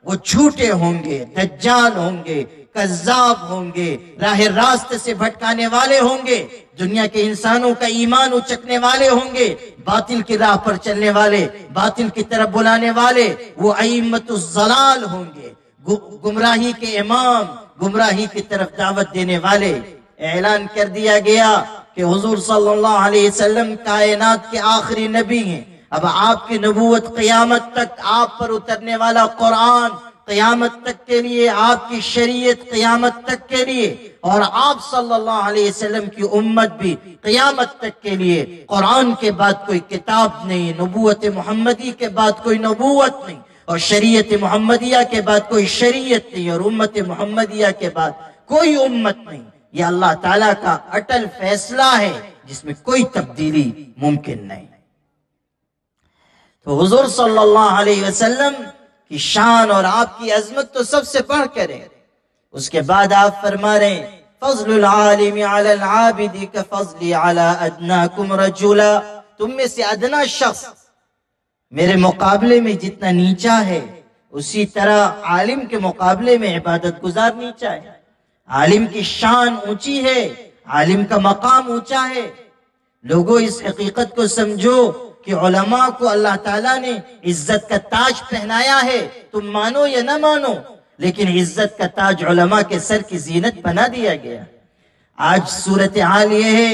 وہ جھوٹے ہوں گے، دجال ہوں گے، کذاب ہوں گے، راہ راست سے بھٹکانے والے ہوں گے، دنیا کے انسانوں کا ایمان اچکنے والے ہوں گے، باطل کی راہ پر چلنے والے، باطل کی طرف بلانے والے، وہ ائمۃ الضلال ہوں گے، گمراہی کے امام، گمراہی کی طرف دعوت دینے والے۔ اعلان کر دیا گیا کہ حضور صلی اللہ علیہ وسلم کائنات کے آخری نبی ہیں۔ اب آپ کی نبوت قیامت تک، آپ پر اترنے والا قرآن قیامت تک کے لیے، آپ کی شریعت قیامت تک کے لیے، اور آپ صلی اللہ علیہ وسلم کی امت بھی قیامت تک کے لیے۔ قرآن کے بعد کوئی کتاب نہیں، نبوت محمدی کے بعد کوئی نبوت نہیں، اور شریعت محمدیہ کے بعد کوئی شریعت نہیں، اور امت محمدیہ کے بعد کوئی امت نہیں۔ یہ اللہ تعالیٰ کا اٹل فیصلہ ہے جس میں کوئی تبدیلی ممکن نہیں۔ تو حضور صلی اللہ علیہ وسلم کی شان اور آپ کی عظمت تو سب سے بڑھ کر ہے۔ اس کے بعد آپ فرما رہے ہیں فضل العالم علی العابد کفضلی علی ادناکم رجلا، تم میں سے ادنا شخص میرے مقابلے میں جتنا نیچا ہے، اسی طرح عالم کے مقابلے میں عبادت گزار نیچا ہے۔ عالم کی شان اونچی ہے، عالم کا مقام اونچا ہے۔ لوگوں اس حقیقت کو سمجھو کہ علماء کو اللہ تعالیٰ نے عزت کا تاج پہنایا ہے، تم مانو یا نہ مانو، لیکن عزت کا تاج علماء کے سر کی زینت بنا دیا گیا۔ آج صورتحال یہ ہے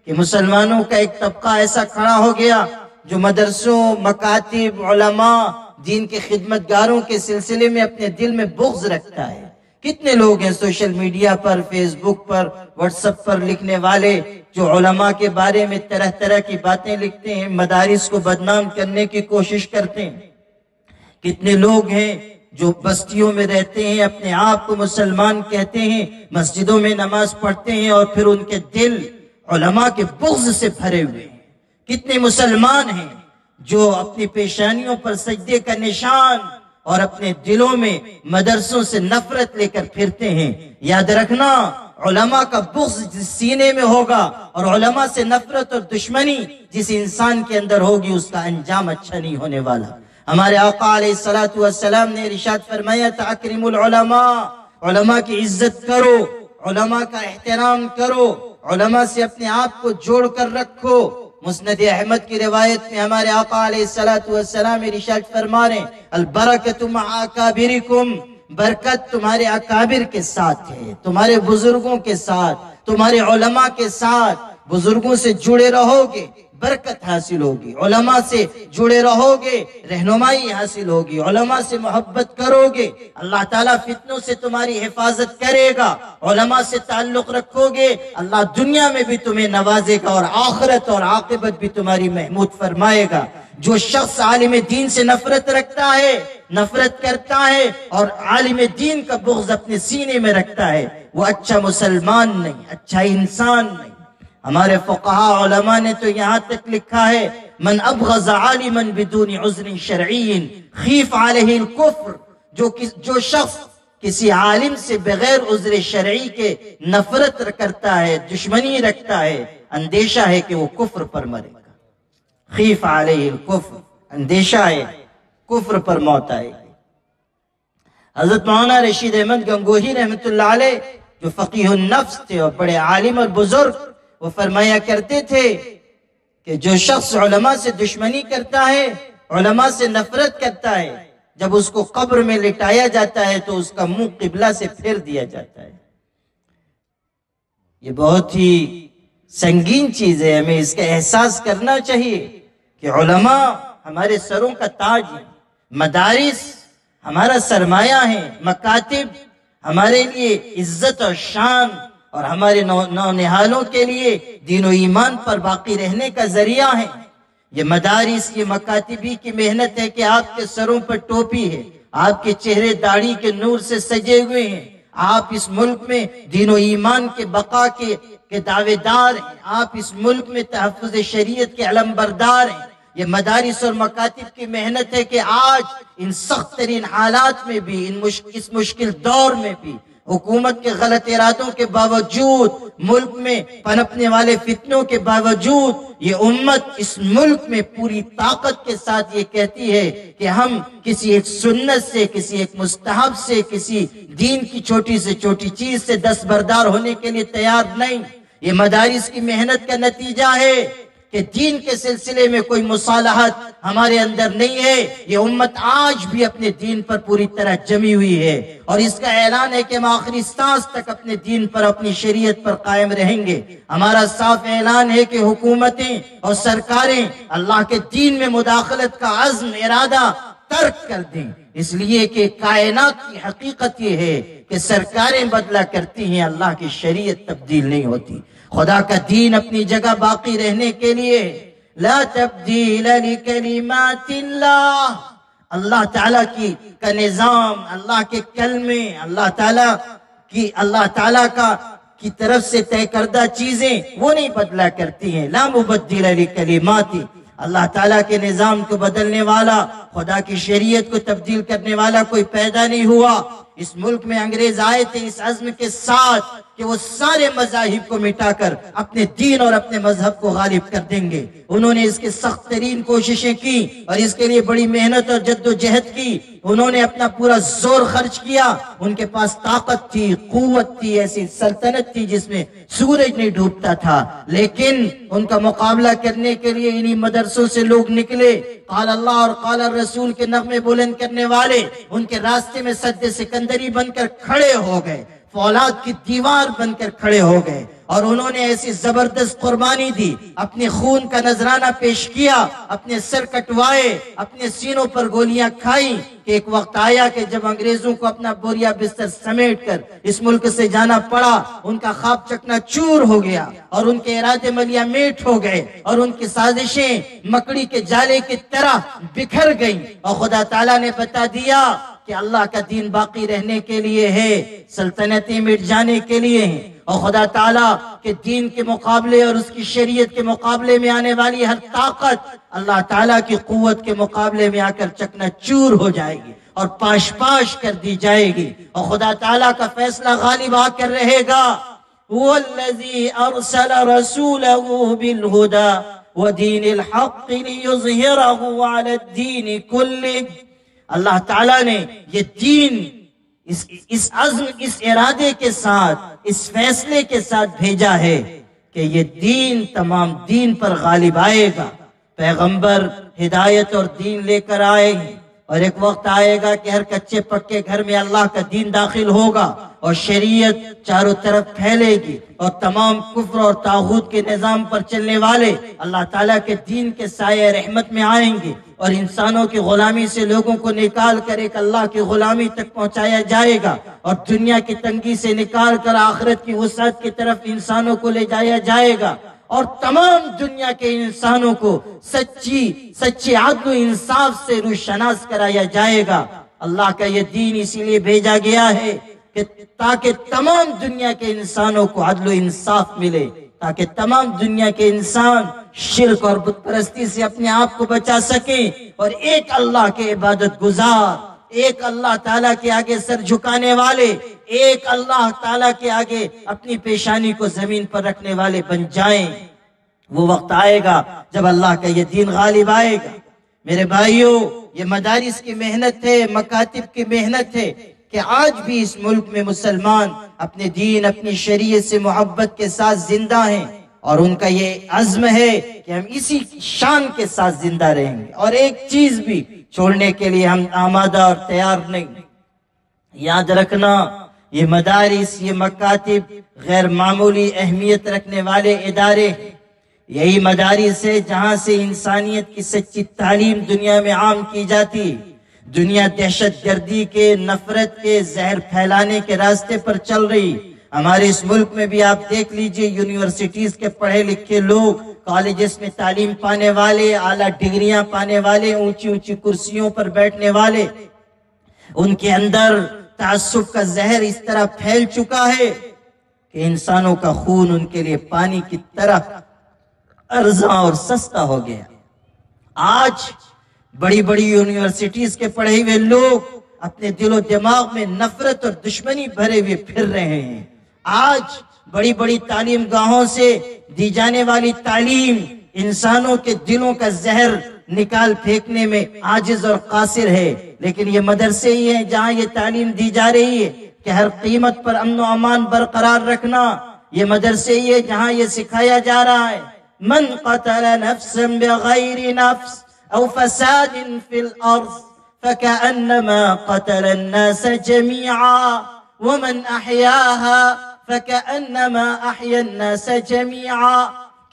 کہ مسلمانوں کا ایک طبقہ ایسا کھڑا ہو گیا جو مدرسوں، مکاتب، علماء، دین کے خدمتگاروں کے سلسلے میں اپنے دل میں بغض رکھتا ہے۔ کتنے لوگ ہیں سوشل میڈیا پر، فیس بک پر، واٹس ایپ پر لکھنے والے جو علماء کے بارے میں طرح طرح کی باتیں لکھتے ہیں، مدارس کو بدنام کرنے کی کوشش کرتے ہیں۔ کتنے لوگ ہیں جو بستیوں میں رہتے ہیں، اپنے آپ کو مسلمان کہتے ہیں، مسجدوں میں نماز پڑھتے ہیں، اور پھر ان کے دل علماء کے بغض سے بھرے ہوئے ہیں۔ کتنے مسلمان ہیں جو اپنی پیشانیوں پر سجدے کا نشان اور اپنے دلوں میں مدرسوں سے نفرت لے کر پھرتے ہیں۔ یاد رکھنا، علماء کا بغض جس سینے میں ہوگا اور علماء سے نفرت اور دشمنی جس انسان کے اندر ہوگی، اس کا انجام اچھا نہیں ہونے والا۔ ہمارے آقا علیہ السلام نے ارشاد فرمایا تَأَكْرِمُ الْعُلَمَاء، علماء کی عزت کرو، علماء کا احترام کرو، علماء سے اپنے آپ کو جوڑ کر رکھو۔ مسند احمد کی روایت میں ہمارے آقا علیہ السلام ارشاد فرما رہے ہیں البرکۃ مع اکابرکم، برکت تمہارے اکابر کے ساتھ ہے، تمہارے بزرگوں کے ساتھ، تمہارے علماء کے ساتھ۔ بزرگوں سے جڑے رہو گے برکت حاصل ہوگی، علماء سے جڑے رہو گے رہنمائی حاصل ہوگی، علماء سے محبت کرو گے اللہ تعالیٰ فتنوں سے تمہاری حفاظت کرے گا، علماء سے تعلق رکھو گے اللہ دنیا میں بھی تمہیں نوازے گا اور آخرت اور عاقبت بھی تمہاری محمود فرمائے گا۔ جو شخص عالم دین سے نفرت رکھتا ہے، نفرت کرتا ہے اور عالم دین کا بغض اپنے سینے میں رکھتا ہے، وہ اچھا مسلمان نہیں، اچھا انسان نہیں۔ ہمارے فقہاء علماء نے تو یہاں تک لکھا ہے من ابغض عالما بدون عذر شرعی خیف علیہ الکفر، جو شخص کسی عالم سے بغیر عذر شرعی کے نفرت کرتا ہے، دشمنی رکھتا ہے، اندیشہ ہے کہ وہ کفر پر مرے گا۔ خیف علیہ الکفر، اندیشہ ہے کفر پر موت آئے گی۔ حضرت مولانا رشید احمد گنگوہی رحمۃ اللہ علیہ جو فقیہ النفس تھے اور بڑے عالم اور بزرگ، وہ فرمایا کرتے تھے کہ جو شخص علماء سے دشمنی کرتا ہے، علماء سے نفرت کرتا ہے، جب اس کو قبر میں لٹایا جاتا ہے تو اس کا منہ قبلہ سے پھیر دیا جاتا ہے۔ یہ بہت ہی سنگین چیز ہے، ہمیں اس کا احساس کرنا چاہیے کہ علماء ہمارے سروں کا تاج ہیں، مدارس ہمارا سرمایہ ہیں، مکاتب ہمارے لیے عزت اور شان اور ہمارے نونہالوں کے لیے دین و ایمان پر باقی رہنے کا ذریعہ ہے۔ یہ مدارس، یہ مکاتبی کی محنت ہے کہ آپ کے سروں پر ٹوپی ہے، آپ کے چہرے داڑھی کے نور سے سجے ہوئے ہیں، آپ اس ملک میں دین و ایمان کے بقا کے دعوے دار ہیں، آپ اس ملک میں تحفظ شریعت کے علم بردار ہیں۔ یہ مدارس اور مکاتب کی محنت ہے کہ آج ان سخت ترین حالات میں بھی، اس مشکل دور میں بھی، حکومت کے غلط ارادوں کے باوجود، ملک میں پنپنے والے فتنوں کے باوجود، یہ امت اس ملک میں پوری طاقت کے ساتھ یہ کہتی ہے کہ ہم کسی ایک سنت سے، کسی ایک مستحب سے، کسی دین کی چھوٹی سے چھوٹی چیز سے دستبردار ہونے کے لیے تیار نہیں۔ یہ مدارس کی محنت کا نتیجہ ہے کہ دین کے سلسلے میں کوئی مصالحت ہمارے اندر نہیں ہے۔ یہ امت آج بھی اپنے دین پر پوری طرح جمی ہوئی ہے، اور اس کا اعلان ہے کہ ہم آخری سانس تک اپنے دین پر، اپنی شریعت پر قائم رہیں گے۔ ہمارا صاف اعلان ہے کہ حکومتیں اور سرکاریں اللہ کے دین میں مداخلت کا عزم، ارادہ ترک کر دیں، اس لیے کہ کائنات کی حقیقت یہ ہے کہ سرکاریں بدلہ کرتی ہیں، اللہ کی شریعت تبدیل نہیں ہوتی۔ خدا کا دین اپنی جگہ باقی رہنے کے لیے لا تبدیل لکلمات اللہ، اللہ تعالیٰ کا نظام، اللہ کے کلمے، اللہ تعالیٰ کی طرف سے طے کردہ چیزیں وہ نہیں بدلا کرتی ہیں۔ لا مبدل لکلماتی، اللہ تعالیٰ کے نظام کو بدلنے والا، خدا کی شریعت کو تبدیل کرنے والا کوئی پیدا نہیں ہوا۔ اس ملک میں انگریز آئے تھے اس عزم کے ساتھ کہ وہ سارے مذاہب کو مٹا کر اپنے دین اور اپنے مذہب کو غالب کر دیں گے۔ انہوں نے اس کے سخت ترین کوششیں کی اور اس کے لیے بڑی محنت اور جد و جہد کی۔ انہوں نے اپنا پورا زور خرچ کیا، ان کے پاس طاقت تھی، قوت تھی، ایسی سلطنت تھی جس میں سورج نہیں ڈوبتا تھا، لیکن ان کا مقابلہ کرنے کے لیے انہی مدرسوں سے لوگ نکلے، قال اللہ اور قال الرسول کے نغمے بلند کرنے والے ان کے راستے میں سد سکندری بن کر کھڑے ہو گئے، فولاد کی دیوار بن کر کھڑے ہو گئے، اور انہوں نے ایسی زبردست قربانی دی، اپنے خون کا نذرانہ پیش کیا، اپنے سر کٹوائے، اپنے سینوں پر گولیاں کھائیں، کہ ایک وقت آیا کہ جب انگریزوں کو اپنا بوریا بستر سمیٹ کر اس ملک سے جانا پڑا، ان کا خواب چکنا چور ہو گیا اور ان کے ارادے ملیا میٹ ہو گئے، اور ان کی سازشیں مکڑی کے جالے کی طرح بکھر گئیں، اور خدا تعالیٰ نے بتا دیا کہ اللہ کا دین باقی رہنے کے لیے ہے، سلطنتیں مٹ جانے کے لیے ہیں، اور خدا تعالیٰ کے دین کے مقابلے اور اس کی شریعت کے مقابلے میں آنے والی ہر طاقت اللہ تعالیٰ کی قوت کے مقابلے میں آ کر چکنا چور ہو جائے گی اور پاش پاش کر دی جائے گی، اور خدا تعالیٰ کا فیصلہ غالب آ کر رہے گا۔ وَالَّذِي أَرْسَلَ رَسُولَهُ بِالْهُدَى وَدِينِ الْحَقِّ لِيُظْهِرَهُ عَلَى الدِّينِ كُلِّهِ، اللہ تعالیٰ نے یہ دین اس عزم، اس ارادے کے ساتھ، اس فیصلے کے ساتھ بھیجا ہے کہ یہ دین تمام دین پر غالب آئے گا۔ پیغمبر ہدایت اور دین لے کر آئے ہیں، اور ایک وقت آئے گا کہ ہر کچے پکے گھر میں اللہ کا دین داخل ہوگا اور شریعت چاروں طرف پھیلے گی، اور تمام کفر اور طاغوت کے نظام پر چلنے والے اللہ تعالیٰ کے دین کے سائے رحمت میں آئیں گے، اور انسانوں کی غلامی سے لوگوں کو نکال کر ایک اللہ کی غلامی تک پہنچایا جائے گا، اور دنیا کی تنگی سے نکال کر آخرت کی وسعت کی طرف انسانوں کو لے جایا جائے گا، اور تمام دنیا کے انسانوں کو سچی عدل و انصاف سے روشناس کرایا جائے گا۔ اللہ کا یہ دین اسی لیے بھیجا گیا ہے کہ تاکہ تمام دنیا کے انسانوں کو عدل و انصاف ملے، تاکہ تمام دنیا کے انسان شرک اور بت پرستی سے اپنے آپ کو بچا سکیں، اور ایک اللہ کے عبادت گزار، ایک اللہ تعالیٰ کے آگے سر جھکانے والے، ایک اللہ تعالیٰ کے آگے اپنی پیشانی کو زمین پر رکھنے والے بن جائیں۔ وہ وقت آئے گا جب اللہ کا یہ دین غالب آئے گا۔ میرے بھائیوں، یہ مدارس کی محنت ہے، مکاتب کی محنت ہے کہ آج بھی اس ملک میں مسلمان اپنے دین، اپنی شریعت سے محبت کے ساتھ زندہ ہیں، اور ان کا یہ عزم ہے کہ ہم اسی شان کے ساتھ زندہ رہیں گے، اور ایک چیز بھی چھوڑنے کے لیے ہم آمادہ اور تیار نہیں۔ یاد رکھنا، یہ مدارس، یہ مکاتب غیر معمولی اہمیت رکھنے والے ادارے ہیں۔ یہی مدارس ہے جہاں سے انسانیت کی سچی تعلیم دنیا میں عام کی جاتی۔ دنیا دہشت گردی کے، نفرت کے، زہر پھیلانے کے راستے پر چل رہی۔ ہمارے اس ملک میں بھی آپ دیکھ لیجئے، یونیورسٹیز کے پڑھے لکھے لوگ، کالجز میں تعلیم پانے والے، اعلیٰ ڈگریاں پانے والے، اونچی اونچی کرسیوں پر بیٹھنے والے، ان کے اندر تعصب کا زہر اس طرح پھیل چکا ہے کہ انسانوں کا خون ان کے لیے پانی کی طرح ارزاں اور سستا ہو گیا۔ آج بڑی بڑی یونیورسٹیز کے پڑھے ہوئے لوگ اپنے دل و دماغ میں نفرت اور دشمنی بھرے ہوئے پھر رہے ہیں۔ آج بڑی بڑی تعلیم گاہوں سے دی جانے والی تعلیم انسانوں کے دلوں کا زہر نکال پھینکنے میں عاجز اور قاصر ہے، لیکن یہ مدرسے ہی ہیں جہاں یہ تعلیم دی جا رہی ہے کہ ہر قیمت پر امن و امان برقرار رکھنا۔ یہ مدرسے ہی ہے جہاں یہ سکھایا جا رہا ہے، من قتل نفسا بغیر نفس او فساد فی الارض فكأنما قتل الناس جميعا ومن احیاها فكأنما احیا الناس جميعا،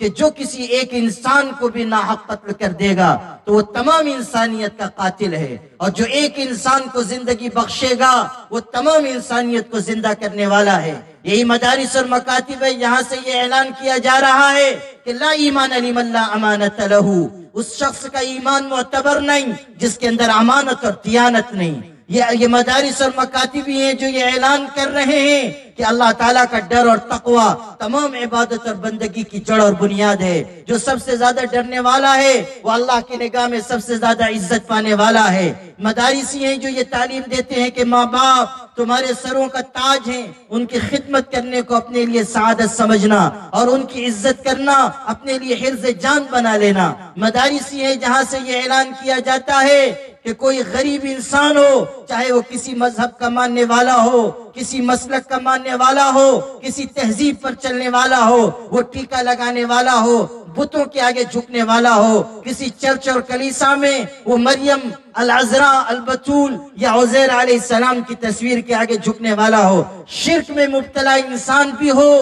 کہ جو کسی ایک انسان کو بھی ناحق قتل کر دے گا تو وہ تمام انسانیت کا قاتل ہے، اور جو ایک انسان کو زندگی بخشے گا وہ تمام انسانیت کو زندہ کرنے والا ہے۔ یہی مدارس اور مکاتب ہے، یہاں سے یہ اعلان کیا جا رہا ہے کہ لا ایمان لمن لا امانت لہ، اس شخص کا ایمان معتبر نہیں جس کے اندر امانت اور دیانت نہیں۔ یہ مدارس اور مکاتب ہی ہیں جو یہ اعلان کر رہے ہیں کہ اللہ تعالیٰ کا ڈر اور تقوی تمام عبادت اور بندگی کی جڑ اور بنیاد ہے۔ جو سب سے زیادہ ڈرنے والا ہے وہ اللہ کی نگاہ میں سب سے زیادہ عزت پانے والا ہے۔ مدارس ہی ہیں جو یہ تعلیم دیتے ہیں کہ ماں باپ تمہارے سروں کا تاج ہیں، ان کی خدمت کرنے کو اپنے لیے سعادت سمجھنا اور ان کی عزت کرنا اپنے لیے حرز جان بنا لینا۔ مدارس ہی ہیں جہاں سے یہ اعلان کیا جاتا ہے کہ کوئی غریب انسان ہو، چاہے وہ کسی مذہب کا ماننے والا ہو، کسی مسلک کا ماننے والا ہو، کسی تہذیب پر چلنے والا ہو، وہ ٹیکا لگانے والا ہو، بتوں کے آگے جھکنے والا ہو، کسی چرچ اور کلیسا میں وہ مریم العذراء البتول یا عزیر علیہ السلام کی تصویر کے آگے جھکنے والا ہو، شرک میں مبتلا انسان بھی ہو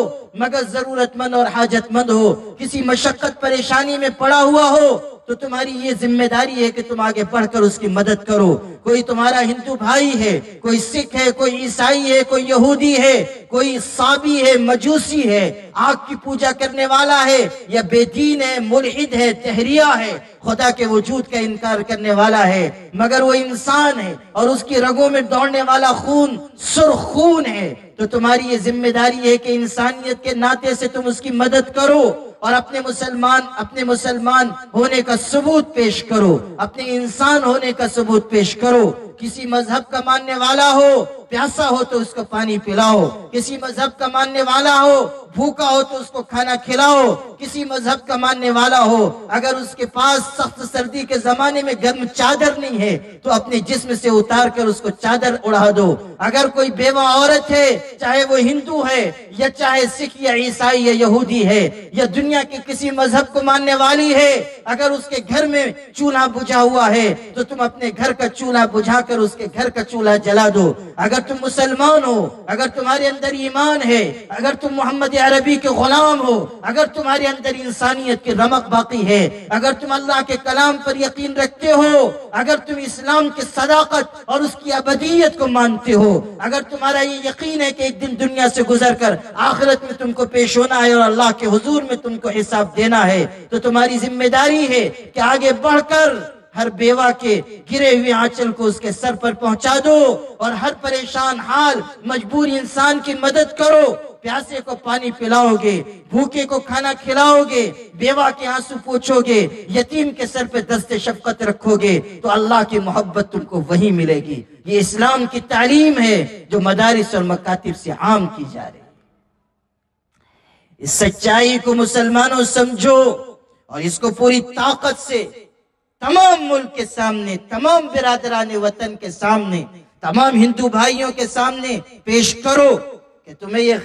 مگر ضرورت مند اور حاجت مند ہو، کسی مشقت پریشانی میں پڑا ہوا ہو، تو تمہاری یہ ذمہ داری ہے کہ تم آگے بڑھ کر اس کی مدد کرو۔ کوئی تمہارا ہندو بھائی ہے، کوئی سکھ ہے، کوئی عیسائی ہے، کوئی یہودی ہے، کوئی صابی ہے، مجوسی ہے، آگ کی پوجا کرنے والا ہے یا بے دین ہے، ملحد ہے، تہریہ ہے، خدا کے وجود کا انکار کرنے والا ہے، مگر وہ انسان ہے اور اس کی رگوں میں دوڑنے والا خون سرخ خون ہے، تو تمہاری یہ ذمہ داری ہے کہ انسانیت کے ناطے سے تم اس کی مدد کرو اور اپنے مسلمان ہونے کا ثبوت پیش کرو، اپنے انسان ہونے کا ثبوت پیش کرو۔ کسی مذہب کا ماننے والا ہو، پیاسا ہو تو اس کو پانی پلاؤ، کسی مذہب کا ماننے والا ہو، بھوکا ہو تو اس کو کھانا کھلاؤ، کسی مذہب کا ماننے والا ہو اگر اس کے پاس سخت سردی کے زمانے میں گرم چادر نہیں ہے تو اپنے جسم سے اتار کر اس کو چادر اڑا دو۔ اگر کوئی بیوہ عورت ہے، چاہے وہ ہندو ہے یا چاہے سکھ یا عیسائی یا یہودی ہے یا دنیا کے کسی مذہب کو ماننے والی ہے، اگر اس کے گھر میں چولہا بجھا ہوا ہے تو تم اپنے گھر کا چولہا بجھا کر اس کے گھر کا چولہا جلا دو۔ اگر تم مسلمان ہو، اگر تمہارے اندر ایمان ہے، اگر تم محمد عربی کے غلام ہو، اگر تمہارے اندر انسانیت کی رمق باقی ہے، اگر تم اللہ کے کلام پر یقین رکھتے ہو، اگر تم اسلام کی صداقت اور اس کی ابدیت کو مانتے ہو، اگر تمہارا یہ یقین ہے کہ ایک دن دنیا سے گزر کر آخرت میں تم کو پیش ہونا ہے اور اللہ کے حضور میں تم کو حساب دینا ہے، تو تمہاری ذمہ داری ہے کہ آگے بڑھ کر ہر بیوہ کے گرے ہوئے آنچل کو اس کے سر پر پہنچا دو اور ہر پریشان حال مجبور انسان کی مدد کرو۔ پیاسے کو پانی پلاؤ گے، بھوکے کو کھانا کھلاؤ گے، بیوہ کے آنسو پوچھو گے، یتیم کے سر پہ دست شفقت رکھو گے تو اللہ کی محبت تم کو وہی ملے گی۔ یہ اسلام کی تعلیم ہے جو مدارس اور مکاتب سے عام کی جا رہی ہے۔ اس سچائی کو مسلمانوں سمجھو اور اس کو پوری طاقت سے تمام ملک کے سامنے، تمام برادران وطن کے سامنے، تمام ہندو بھائیوں کے سامنے پیش کرو کہ تمہیں یہ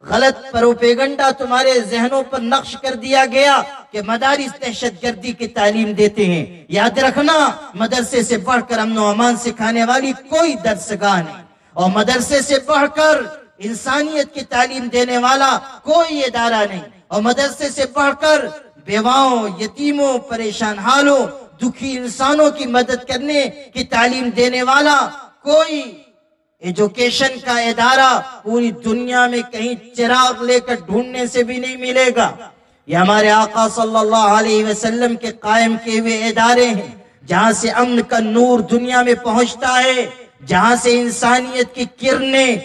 غلط پروپیگنڈا تمہارے ذہنوں پر نقش کر دیا گیا کہ مدارس دہشت گردی کی تعلیم دیتے ہیں۔ یاد رکھنا، مدرسے سے بڑھ کر امن و امان سکھانے والی کوئی درسگاہ نہیں، اور مدرسے سے بڑھ کر انسانیت کی تعلیم دینے والا کوئی ادارہ نہیں، اور مدرسے سے بڑھ کر بیواؤں، یتیموں، پریشان حالوں، دکھی انسانوں کی مدد کرنے کی تعلیم دینے والا کوئی ایجوکیشن کا ادارہ پوری دنیا میں کہیں چراغ لے کر ڈھونڈنے سے بھی نہیں ملے گا۔ یہ ہمارے آقا صلی اللہ علیہ وسلم کے قائم کیے ہوئے ادارے ہیں، جہاں سے امن کا نور دنیا میں پہنچتا ہے، جہاں سے انسانیت کی کرنیں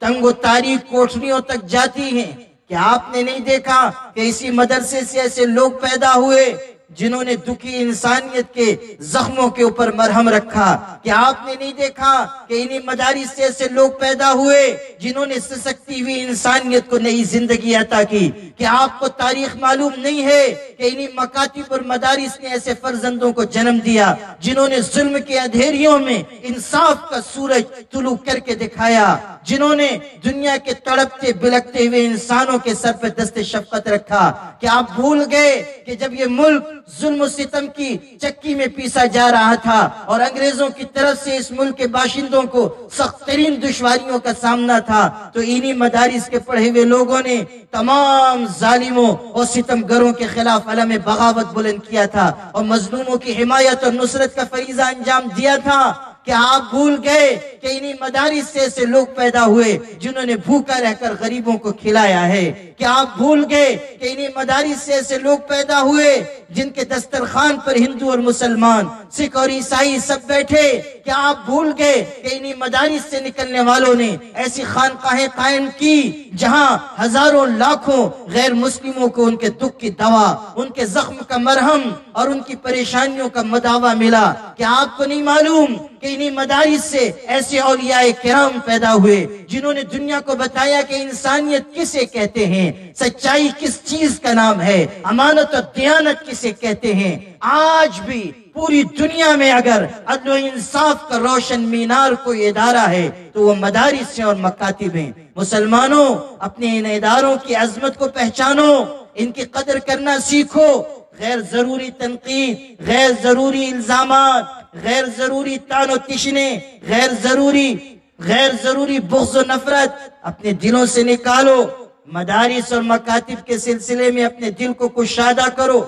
تنگ و تاریک کوٹھریوں تک جاتی ہیں۔ کیا آپ نے نہیں دیکھا کہ اسی مدرسے سے ایسے لوگ پیدا ہوئے جنہوں نے دکھی انسانیت کے زخموں کے اوپر مرہم رکھا؟ کیا آپ نے نہیں دیکھا کہ انہی مدارس سے ایسے لوگ پیدا ہوئے جنہوں نے سسکتی ہوئی انسانیت کو نئی زندگی عطا کی؟ کیا آپ کو تاریخ معلوم نہیں ہے کہ انہی مکاتب اور مدارس نے ایسے فرزندوں کو جنم دیا جنہوں نے ظلم کے اندھیریوں میں انصاف کا سورج طلوع کر کے دکھایا، جنہوں نے دنیا کے تڑپتے بلکتے ہوئے انسانوں کے سر پہ دست شفقت رکھا؟ کیا آپ بھول گئے کہ جب یہ ملک ظلم و ستم کی چکی میں پیسا جا رہا تھا اور انگریزوں کی طرف سے اس ملک کے باشندوں کو سخت ترین دشواریوں کا سامنا تھا، تو انہی مدارس کے پڑھے ہوئے لوگوں نے تمام ظالموں اور ستمگروں کے خلاف علم بغاوت بلند کیا تھا اور مظلوموں کی حمایت اور نصرت کا فریضہ انجام دیا تھا؟ کیا آپ بھول گئے کہ انہی مدارس سے ایسے لوگ پیدا ہوئے جنہوں نے بھوکا رہ کر غریبوں کو کھلایا ہے؟ کیا آپ بھول گئے کہ انہی مدارس سے ایسے لوگ پیدا ہوئے جن کے دسترخوان پر ہندو اور مسلمان، سکھ اور عیسائی سب بیٹھے؟ کیا آپ بھول گئے کہ انہی مدارس سے نکلنے والوں نے ایسی خانقاہیں قائم کی جہاں ہزاروں لاکھوں غیر مسلموں کو ان کے دکھ کی دوا، ان کے زخم کا مرہم اور ان کی پریشانیوں کا مداوا ملا؟ کیا آپ کو نہیں معلوم کہ انہی مدارس سے ایسے اولیاء کرام پیدا ہوئے جنہوں نے دنیا کو بتایا کہ انسانیت کسے کہتے ہیں، سچائی کس چیز کا نام ہے، امانت اور دیانت کسے کہتے ہیں؟ آج بھی پوری دنیا میں اگر عدل و انصاف کا روشن مینار کوئی ادارہ ہے تو وہ مدارس ہیں اور مکاتب ہیں۔ مسلمانوں، اپنے ان اداروں کی عظمت کو پہچانو، ان کی قدر کرنا سیکھو۔ غیر ضروری تنقید، غیر ضروری الزامات، غیر ضروری طعن و تشنے، غیر ضروری بغض و نفرت اپنے دلوں سے نکالو۔ مدارس اور مکاتب کے سلسلے میں اپنے دل کو کشادہ کرو۔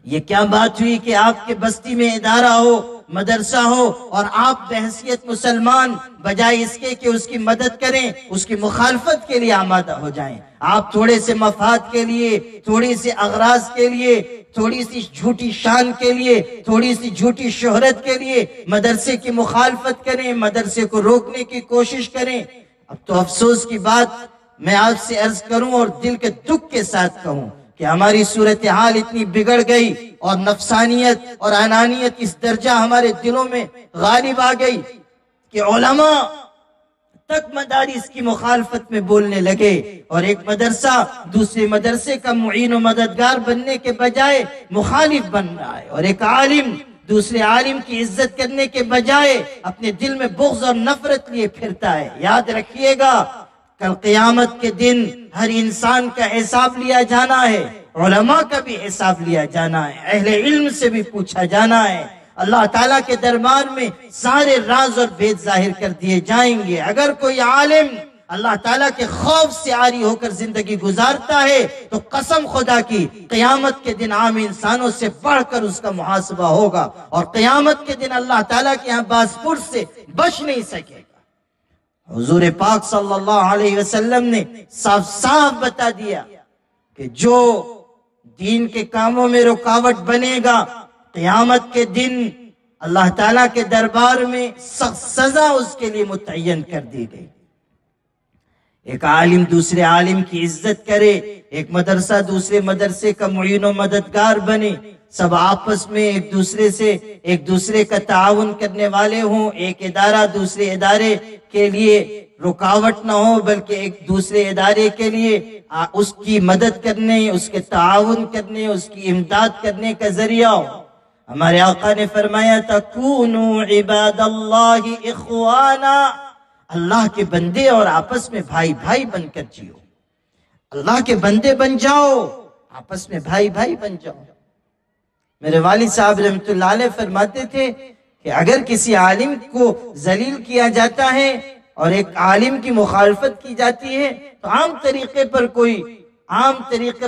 یہ کیا بات ہوئی کہ آپ کے بستی میں ادارہ ہو، مدرسہ ہو، اور آپ بحیثیت مسلمان بجائے اس کے کہ اس کی مدد کریں، اس کی مخالفت کے لیے آمادہ ہو جائیں، آپ تھوڑے سے مفاد کے لیے، تھوڑی سی اغراض کے لیے، تھوڑی سی جھوٹی شان کے لیے، تھوڑی سی جھوٹی شہرت کے لیے مدرسے کی مخالفت کریں، مدرسے کو روکنے کی کوشش کریں۔ اب تو افسوس کی بات میں آپ سے عرض کروں اور دل کے دکھ کے ساتھ کہوں کہ ہماری صورتحال اتنی بگڑ گئی اور نفسانیت اور انانیت اس درجہ ہمارے دلوں میں غالب آ گئی کہ علماء تک مدارس کی مخالفت میں بولنے لگے، اور ایک مدرسہ دوسرے مدرسے کا معین و مددگار بننے کے بجائے مخالف بن رہا ہے، اور ایک عالم دوسرے عالم کی عزت کرنے کے بجائے اپنے دل میں بغض اور نفرت لیے پھرتا ہے۔ یاد رکھیے گا، کل قیامت کے دن ہر انسان کا حساب لیا جانا ہے، علماء کا بھی حساب لیا جانا ہے، اہل علم سے بھی پوچھا جانا ہے۔ اللہ تعالیٰ کے دربار میں سارے راز اور بھید ظاہر کر دیے جائیں گے۔ اگر کوئی عالم اللہ تعالیٰ کے خوف سے عاری ہو کر زندگی گزارتا ہے تو قسم خدا کی قیامت کے دن عام انسانوں سے بڑھ کر اس کا محاسبہ ہوگا، اور قیامت کے دن اللہ تعالیٰ کے یہاں بازپرس سے بچ نہیں سکے گا۔ حضور پاک صلی اللہ علیہ وسلم نے صاف صاف بتا دیا کہ جو دین کے کاموں میں رکاوٹ بنے گا، قیامت کے دن اللہ تعالیٰ کے دربار میں سخت سزا اس کے لیے متعین کر دی گئی۔ ایک عالم دوسرے عالم کی عزت کرے، ایک مدرسہ دوسرے مدرسے کا معین و مددگار بنے، سب آپس میں ایک دوسرے کا تعاون کرنے والے ہوں، ایک ادارہ دوسرے ادارے کے لیے رکاوٹ نہ ہو بلکہ ایک دوسرے ادارے کے لیے اس کی مدد کرنے، اس کے تعاون کرنے، اس کی امداد کرنے کا ذریعہ ہو۔ ہمارے آقا نے فرمایا تَكُونُوا عِبَادَ اللَّهِ إِخْوَانًا، اللہ کے بندے اور آپس میں بھائی بھائی بن کر جیو، اللہ کے بندے بن جاؤ، آپس میں بھائی بھائی بن جاؤ۔ میرے والد صاحب رحمت اللہ علیہ فرماتے تھے کہ اگر کسی عالم کو ذلیل کیا جاتا ہے اور ایک عالم کی مخالفت کی جاتی ہے تو عام طریقے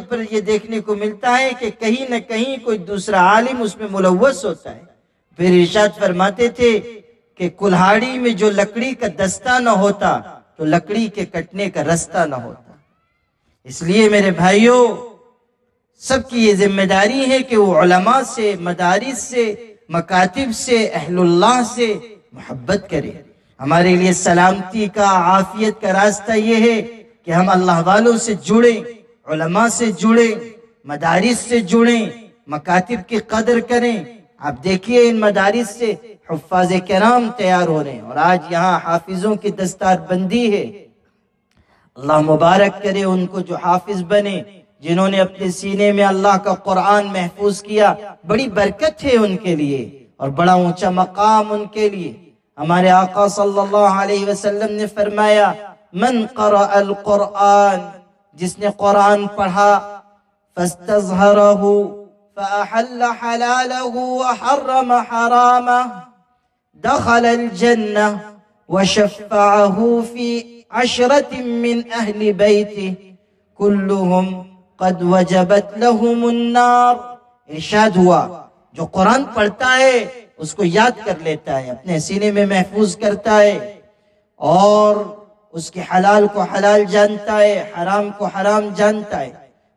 پر یہ دیکھنے کو ملتا ہے کہ کہیں نہ کہیں کوئی دوسرا عالم اس میں ملوث ہوتا ہے۔ پھر ارشاد فرماتے تھے کہ کلہاڑی میں جو لکڑی کا دستہ نہ ہوتا تو لکڑی کے کٹنے کا رستہ نہ ہوتا۔ اس لیے میرے بھائیوں، سب کی یہ ذمہ داری ہے کہ وہ علماء سے، مدارس سے، مکاتب سے، اہل اللہ سے محبت کرے۔ ہمارے لیے سلامتی کا، عافیت کا راستہ یہ ہے کہ ہم اللہ والوں سے جڑیں، علماء سے جڑیں، مدارس سے جڑیں، مکاتب کی قدر کریں۔ آپ دیکھیے ان مدارس سے حفاظ کرام تیار ہو رہے ہیں، اور آج یہاں حافظوں کی دستار بندی ہے۔ اللہ مبارک کرے ان کو جو حافظ بنے، جنہوں نے اپنے سینے میں اللہ کا قرآن محفوظ کیا، بڑی برکت ہے ان کے لیے اور بڑا اونچا مقام ان کے لیے۔ ہمارے آقا صلی اللہ علیہ وسلم نے فرمایا، من قرأ القرآن، جس نے قرآن پڑھا، فاستظہرہ فأحل حلالہ وحرم حرامہ دخل الجنہ وشفعہ فی عشرة من اہل بیتہ کلہم قد وجبت لہم النار۔ ارشاد ہوا، جو قرآن پڑھتا ہے اس کو یاد کر لیتا ہے، اپنے سینے میں محفوظ کرتا ہے، اور اس کے حلال کو حلال جانتا ہے، حرام کو حرام جانتا ہے۔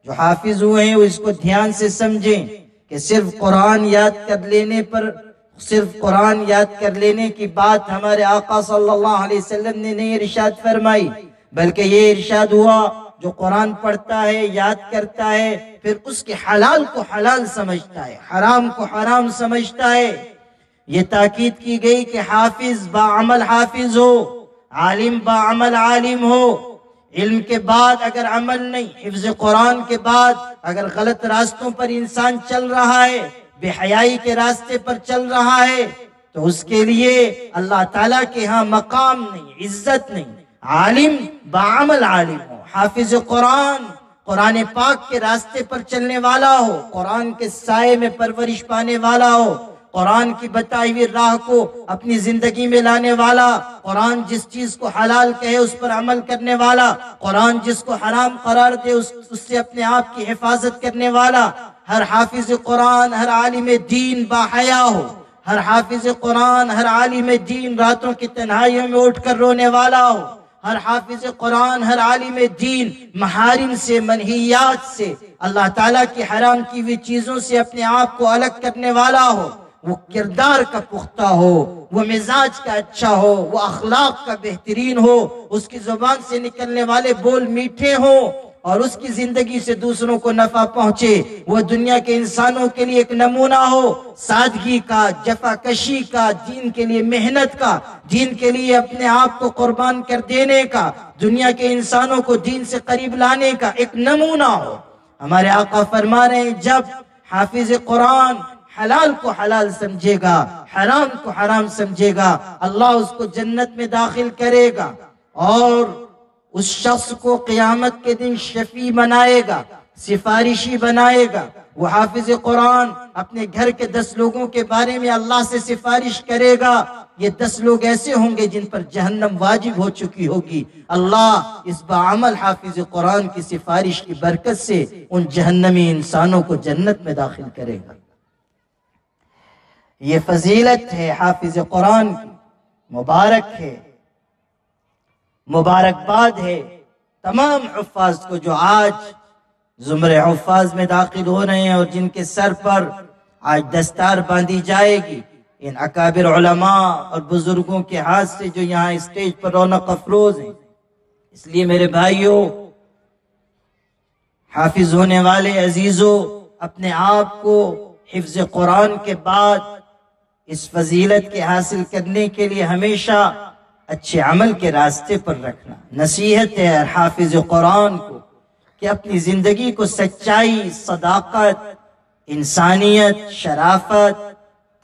جو حافظ ہوئے ہیں وہ اس کو دھیان سے سمجھیں کہ صرف قرآن یاد کر لینے کی بات ہمارے آقا صلی اللہ علیہ وسلم نے نہیں ارشاد فرمائی، بلکہ یہ ارشاد ہوا جو قرآن پڑھتا ہے، یاد کرتا ہے، پھر اس کے حلال کو حلال سمجھتا ہے، حرام کو حرام سمجھتا ہے۔ یہ تاکید کی گئی کہ حافظ باعمل حافظ ہو، عالم باعمل عالم ہو۔ علم کے بعد اگر عمل نہیں، حفظ قرآن کے بعد اگر غلط راستوں پر انسان چل رہا ہے، بے حیائی کے راستے پر چل رہا ہے، تو اس کے لیے اللہ تعالیٰ کے ہاں مقام نہیں، عزت نہیں۔ عالم باعمل عالم ہو، حافظ قرآن، قرآن پاک کے راستے پر چلنے والا ہو، قرآن کے سائے میں پرورش پانے والا ہو، قرآن کی بتائی ہوئی راہ کو اپنی زندگی میں لانے والا، قرآن جس چیز کو حلال کہے اس پر عمل کرنے والا، قرآن جس کو حرام قرار دے اس سے اپنے آپ کی حفاظت کرنے والا۔ ہر حافظ قرآن، ہر عالم دین باحیا ہو، ہر حافظ قرآن، ہر عالم دین راتوں کی تنہائیوں میں اٹھ کر رونے والا ہو، ہر حافظ قرآن، ہر عالم دین محارم سے، منہیات سے، اللہ تعالیٰ کی حرام کی ہوئی چیزوں سے اپنے آپ کو الگ کرنے والا ہو، وہ کردار کا پختہ ہو، وہ مزاج کا اچھا ہو، وہ اخلاق کا بہترین ہو، اس کی زبان سے نکلنے والے بول میٹھے ہوں اور اس کی زندگی سے دوسروں کو نفع پہنچے، وہ دنیا کے انسانوں کے لیے ایک نمونہ ہو، سادگی کا، جفا کشی کا، دین کے لیے محنت کا، دین کے لیے اپنے آپ کو قربان کر دینے کا، دنیا کے انسانوں کو دین سے قریب لانے کا ایک نمونہ ہو۔ ہمارے آقا فرما رہے ہیں، جب حافظ قرآن حلال کو حلال سمجھے گا، حرام کو حرام سمجھے گا، اللہ اس کو جنت میں داخل کرے گا اور اس شخص کو قیامت کے دن شفیع بنائے گا، سفارشی بنائے گا۔ وہ حافظ قرآن اپنے گھر کے 10 لوگوں کے بارے میں اللہ سے سفارش کرے گا، یہ 10 لوگ ایسے ہوں گے جن پر جہنم واجب ہو چکی ہوگی، اللہ اس باعمل حافظ قرآن کی سفارش کی برکت سے ان جہنمی انسانوں کو جنت میں داخل کرے گا۔ یہ فضیلت ہے حافظ قرآن کی، مبارک ہے، مبارکباد ہے تمام حفاظ کو جو آج زمرے حفاظ میں داخل ہو رہے ہیں اور جن کے سر پر آج دستار باندھی جائے گی، ان اکابر علماء اور بزرگوں کے ہاتھ سے جو یہاں اسٹیج پر رونق افروز ہیں۔ اس لیے میرے بھائیوں، حافظ ہونے والے عزیزوں، اپنے آپ کو حفظ قرآن کے بعد اس فضیلت کے حاصل کرنے کے لیے ہمیشہ اچھے عمل کے راستے پر رکھنا۔ نصیحت ہے ہر حافظ قرآن کو کہ اپنی زندگی کو سچائی، صداقت، انسانیت، شرافت،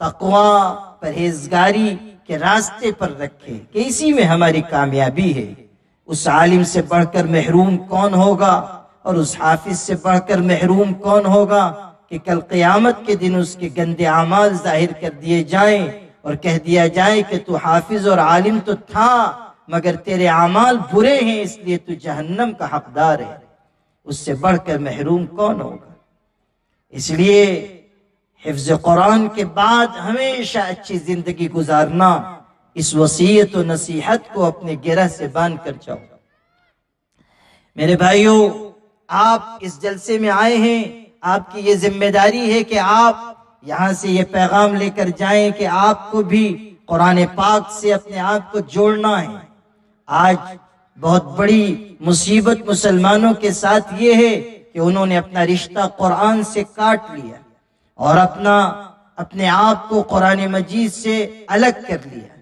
تقوی، پرہیزگاری کے راستے پر رکھے کہ اسی میں ہماری کامیابی ہے۔ اس عالم سے بڑھ کر محروم کون ہوگا اور اس حافظ سے بڑھ کر محروم کون ہوگا کہ کل قیامت کے دن اس کے گندے اعمال ظاہر کر دیے جائیں اور کہہ دیا جائے کہ تو حافظ اور عالم تو تھا مگر تیرے اعمال برے ہیں اس لیے تو جہنم کا حقدار ہے، اس سے بڑھ کر محروم کون ہوگا؟ اس لیے حفظ قرآن کے بعد ہمیشہ اچھی زندگی گزارنا، اس وصیت و نصیحت کو اپنے گرہ سے باندھ کر جاؤ۔ میرے بھائیوں، آپ اس جلسے میں آئے ہیں، آپ کی یہ ذمہ داری ہے کہ آپ یہاں سے یہ پیغام لے کر جائیں کہ آپ کو بھی قرآن پاک سے اپنے آپ کو جوڑنا ہے۔ آج بہت بڑی مصیبت مسلمانوں کے ساتھ یہ ہے کہ انہوں نے اپنا رشتہ قرآن سے کاٹ لیا اور اپنے آپ کو قرآن مجید سے الگ کر لیا۔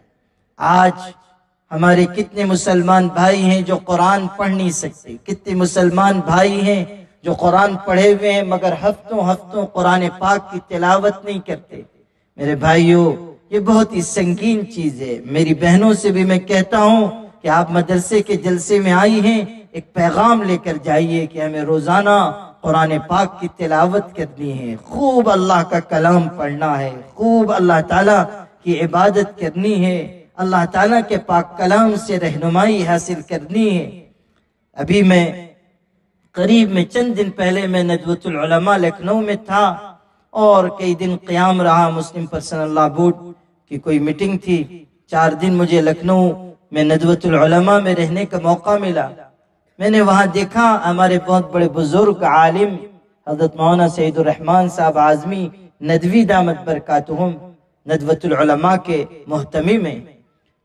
آج ہمارے کتنے مسلمان بھائی ہیں جو قرآن پڑھ نہیں سکتے، کتنے مسلمان بھائی ہیں جو قرآن پڑھے ہوئے ہیں مگر ہفتوں قرآن پاک کی تلاوت نہیں کرتے۔ میرے بھائیوں، یہ بہت ہی سنگین چیز ہے۔ میری بہنوں سے بھی میں کہتا ہوں کہ آپ مدرسے کے جلسے میں آئی ہیں، ایک پیغام لے کر جائیے کہ ہمیں روزانہ قرآن پاک کی تلاوت کرنی ہے، خوب اللہ کا کلام پڑھنا ہے، خوب اللہ تعالیٰ کی عبادت کرنی ہے، اللہ تعالیٰ کے پاک کلام سے رہنمائی حاصل کرنی ہے۔ ابھی میں قریب میں چند دن پہلے میں ندوۃ العلماء لکھنؤ میں تھا اور کئی دن قیام رہا، مسلم پرسنل لا بورڈ کی کوئی میٹنگ تھی۔ 4 دن مجھے لکھنؤ میں ندوۃ العلماء میں رہنے کا موقع ملا۔ میں نے وہاں دیکھا ہمارے بہت بڑے بزرگ عالم حضرت مولانا سعید الرحمن صاحب اعظمی ندوی دامت برکاتہم ندوۃ العلماء کے محتمم ہیں،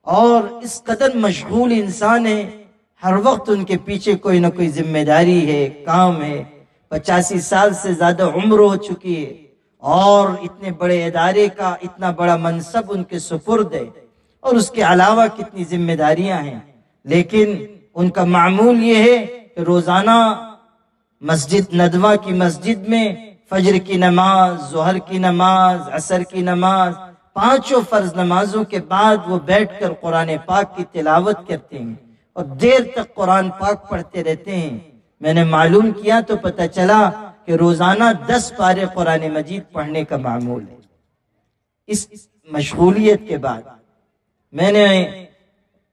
اور اس قدر مشغول انسان ہے، ہر وقت ان کے پیچھے کوئی نہ کوئی ذمہ داری ہے، کام ہے۔ 85 سال سے زیادہ عمر ہو چکی ہے اور اتنے بڑے ادارے کا اتنا بڑا منصب ان کے سپرد ہے، اور اس کے علاوہ کتنی ذمہ داریاں ہیں، لیکن ان کا معمول یہ ہے کہ روزانہ مسجد ندوہ کی مسجد میں فجر کی نماز، ظہر کی نماز، عصر کی نماز، 5 فرض نمازوں کے بعد وہ بیٹھ کر قرآن پاک کی تلاوت کرتے ہیں اور دیر تک قرآن پاک پڑھتے رہتے ہیں۔ میں نے معلوم کیا تو پتہ چلا کہ روزانہ 10 پارے قرآن مجید پڑھنے کا معمول ہے۔ اس مشغولیت کے بعد میں نے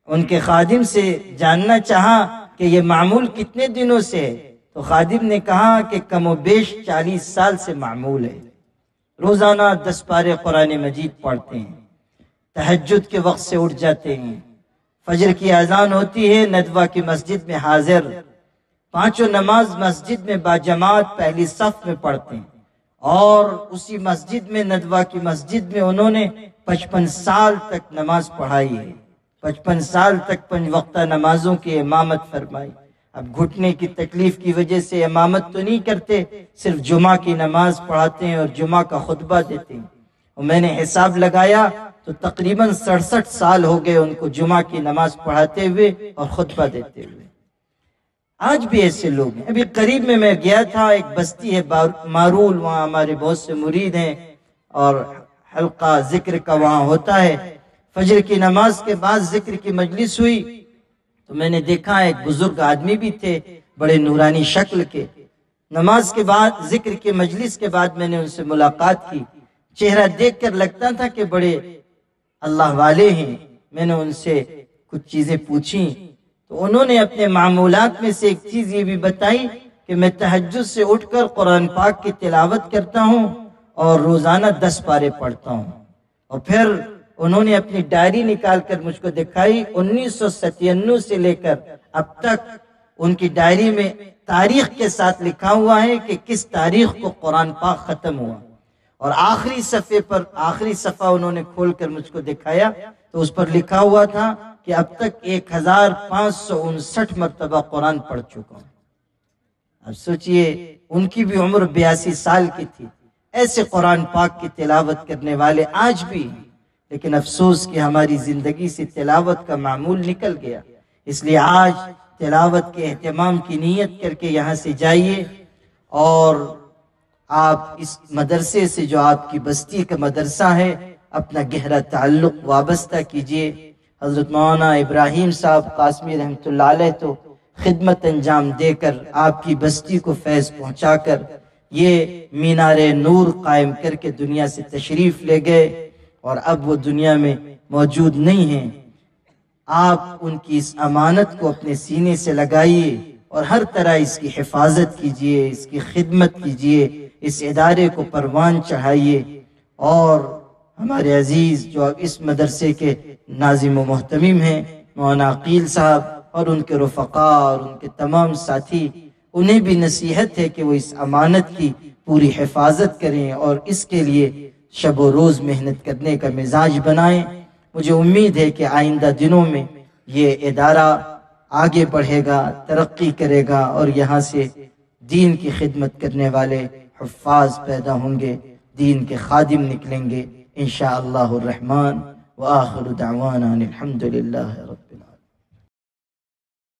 ان کے خادم سے جاننا چاہا کہ یہ معمول کتنے دنوں سے ہے، تو خادم نے کہا کہ کم و بیش 40 سال سے معمول ہے۔ روزانہ 10 پارے قرآن مجید پڑھتے ہیں، تہجد کے وقت سے اٹھ جاتے ہیں، فجر کی اذان ہوتی ہے، ندوہ کی مسجد میں حاضر، 5 نماز مسجد میں باجماعت پہلی صف میں پڑھتے ہیں، اور اسی مسجد میں ندوہ کی مسجد میں انہوں نے 55 سال تک نماز پڑھائی ہے، 55 سال تک 5 وقتہ نمازوں کی امامت فرمائی۔ اب گھٹنے کی تکلیف کی وجہ سے امامت تو نہیں کرتے، صرف جمعہ کی نماز پڑھاتے ہیں اور جمعہ کا خطبہ دیتے ہیں، اور میں نے حساب لگایا تو تقریباً 67 سال ہو گئے ان کو جمعہ کی نماز پڑھاتے ہوئے اور خطبہ دیتے ہوئے۔ آج بھی ایسے لوگ ہیں۔ ابھی قریب میں گیا تھا، ایک بستی ہے مارول، وہاں ہمارے بہت سے مرید ہیں اور حلقہ ذکر کا وہاں ہوتا ہے۔ فجر کی نماز کے بعد ذکر کی مجلس ہوئی تو میں نے دیکھا ایک بزرگ آدمی بھی تھے، بڑے نورانی شکل کے۔ نماز کے بعد ذکر کی مجلس کے بعد میں نے ان سے ملاقات کی، چہرہ دیکھ کر لگتا تھا کہ بڑے اللہ والے ہیں۔ میں نے ان سے کچھ چیزیں پوچھی تو انہوں نے اپنے معمولات میں سے ایک چیز یہ بھی بتائی کہ میں تہجد سے اٹھ کر قرآن پاک کی تلاوت کرتا ہوں اور روزانہ 10 پارے پڑھتا ہوں۔ اور پھر انہوں نے اپنی ڈائری نکال کر مجھ کو دکھائی، 1997 سے لے کر اب تک ان کی ڈائری میں تاریخ کے ساتھ لکھا ہوا ہے کہ کس تاریخ کو قرآن پاک ختم ہوا، اور آخری صفحہ انہوں نے کھول کر مجھ کو دکھایا تو اس پر لکھا ہوا تھا کہ اب تک 1559 مرتبہ قرآن پڑھ چکا ہوں۔ اب سوچئے ان کی بھی عمر 82 سال کی تھی، ایسے قرآن پاک کی تلاوت کرنے والے آج بھی ہیں، لیکن افسوس کہ ہماری زندگی سے تلاوت کا معمول نکل گیا۔ اس لیے آج تلاوت کے اہتمام کی نیت کر کے یہاں سے جائیے، اور آپ اس مدرسے سے جو آپ کی بستی کا مدرسہ ہے اپنا گہرا تعلق وابستہ کیجئے۔ حضرت مولانا ابراہیم صاحب قاسمی رحمۃ اللہ علیہ تو خدمت انجام دے کر آپ کی بستی کو فیض پہنچا کر یہ مینار نور قائم کر کے دنیا سے تشریف لے گئے، اور اب وہ دنیا میں موجود نہیں ہیں، آپ ان کی اس امانت کو اپنے سینے سے لگائیے اور ہر طرح اس کی حفاظت کیجیے، اس کی خدمت کیجیے، اس ادارے کو پروان چڑھائیے۔ اور ہمارے عزیز جو اب اس مدرسے کے ناظم و محتمم ہیں مولانا عقیل صاحب اور ان کے رفقاء اور ان کے تمام ساتھی، انہیں بھی نصیحت ہے کہ وہ اس امانت کی پوری حفاظت کریں اور اس کے لیے شب و روز محنت کرنے کا مزاج بنائیں۔ مجھے امید ہے کہ آئندہ دنوں میں یہ ادارہ آگے بڑھے گا، ترقی کرے گا اور یہاں سے دین کی خدمت کرنے والے حفاظ پیدا ہوں گے، دین کے خادم نکلیں گے انشاءاللہ الرحمن۔ وآخر دعوانا الحمدللہ۔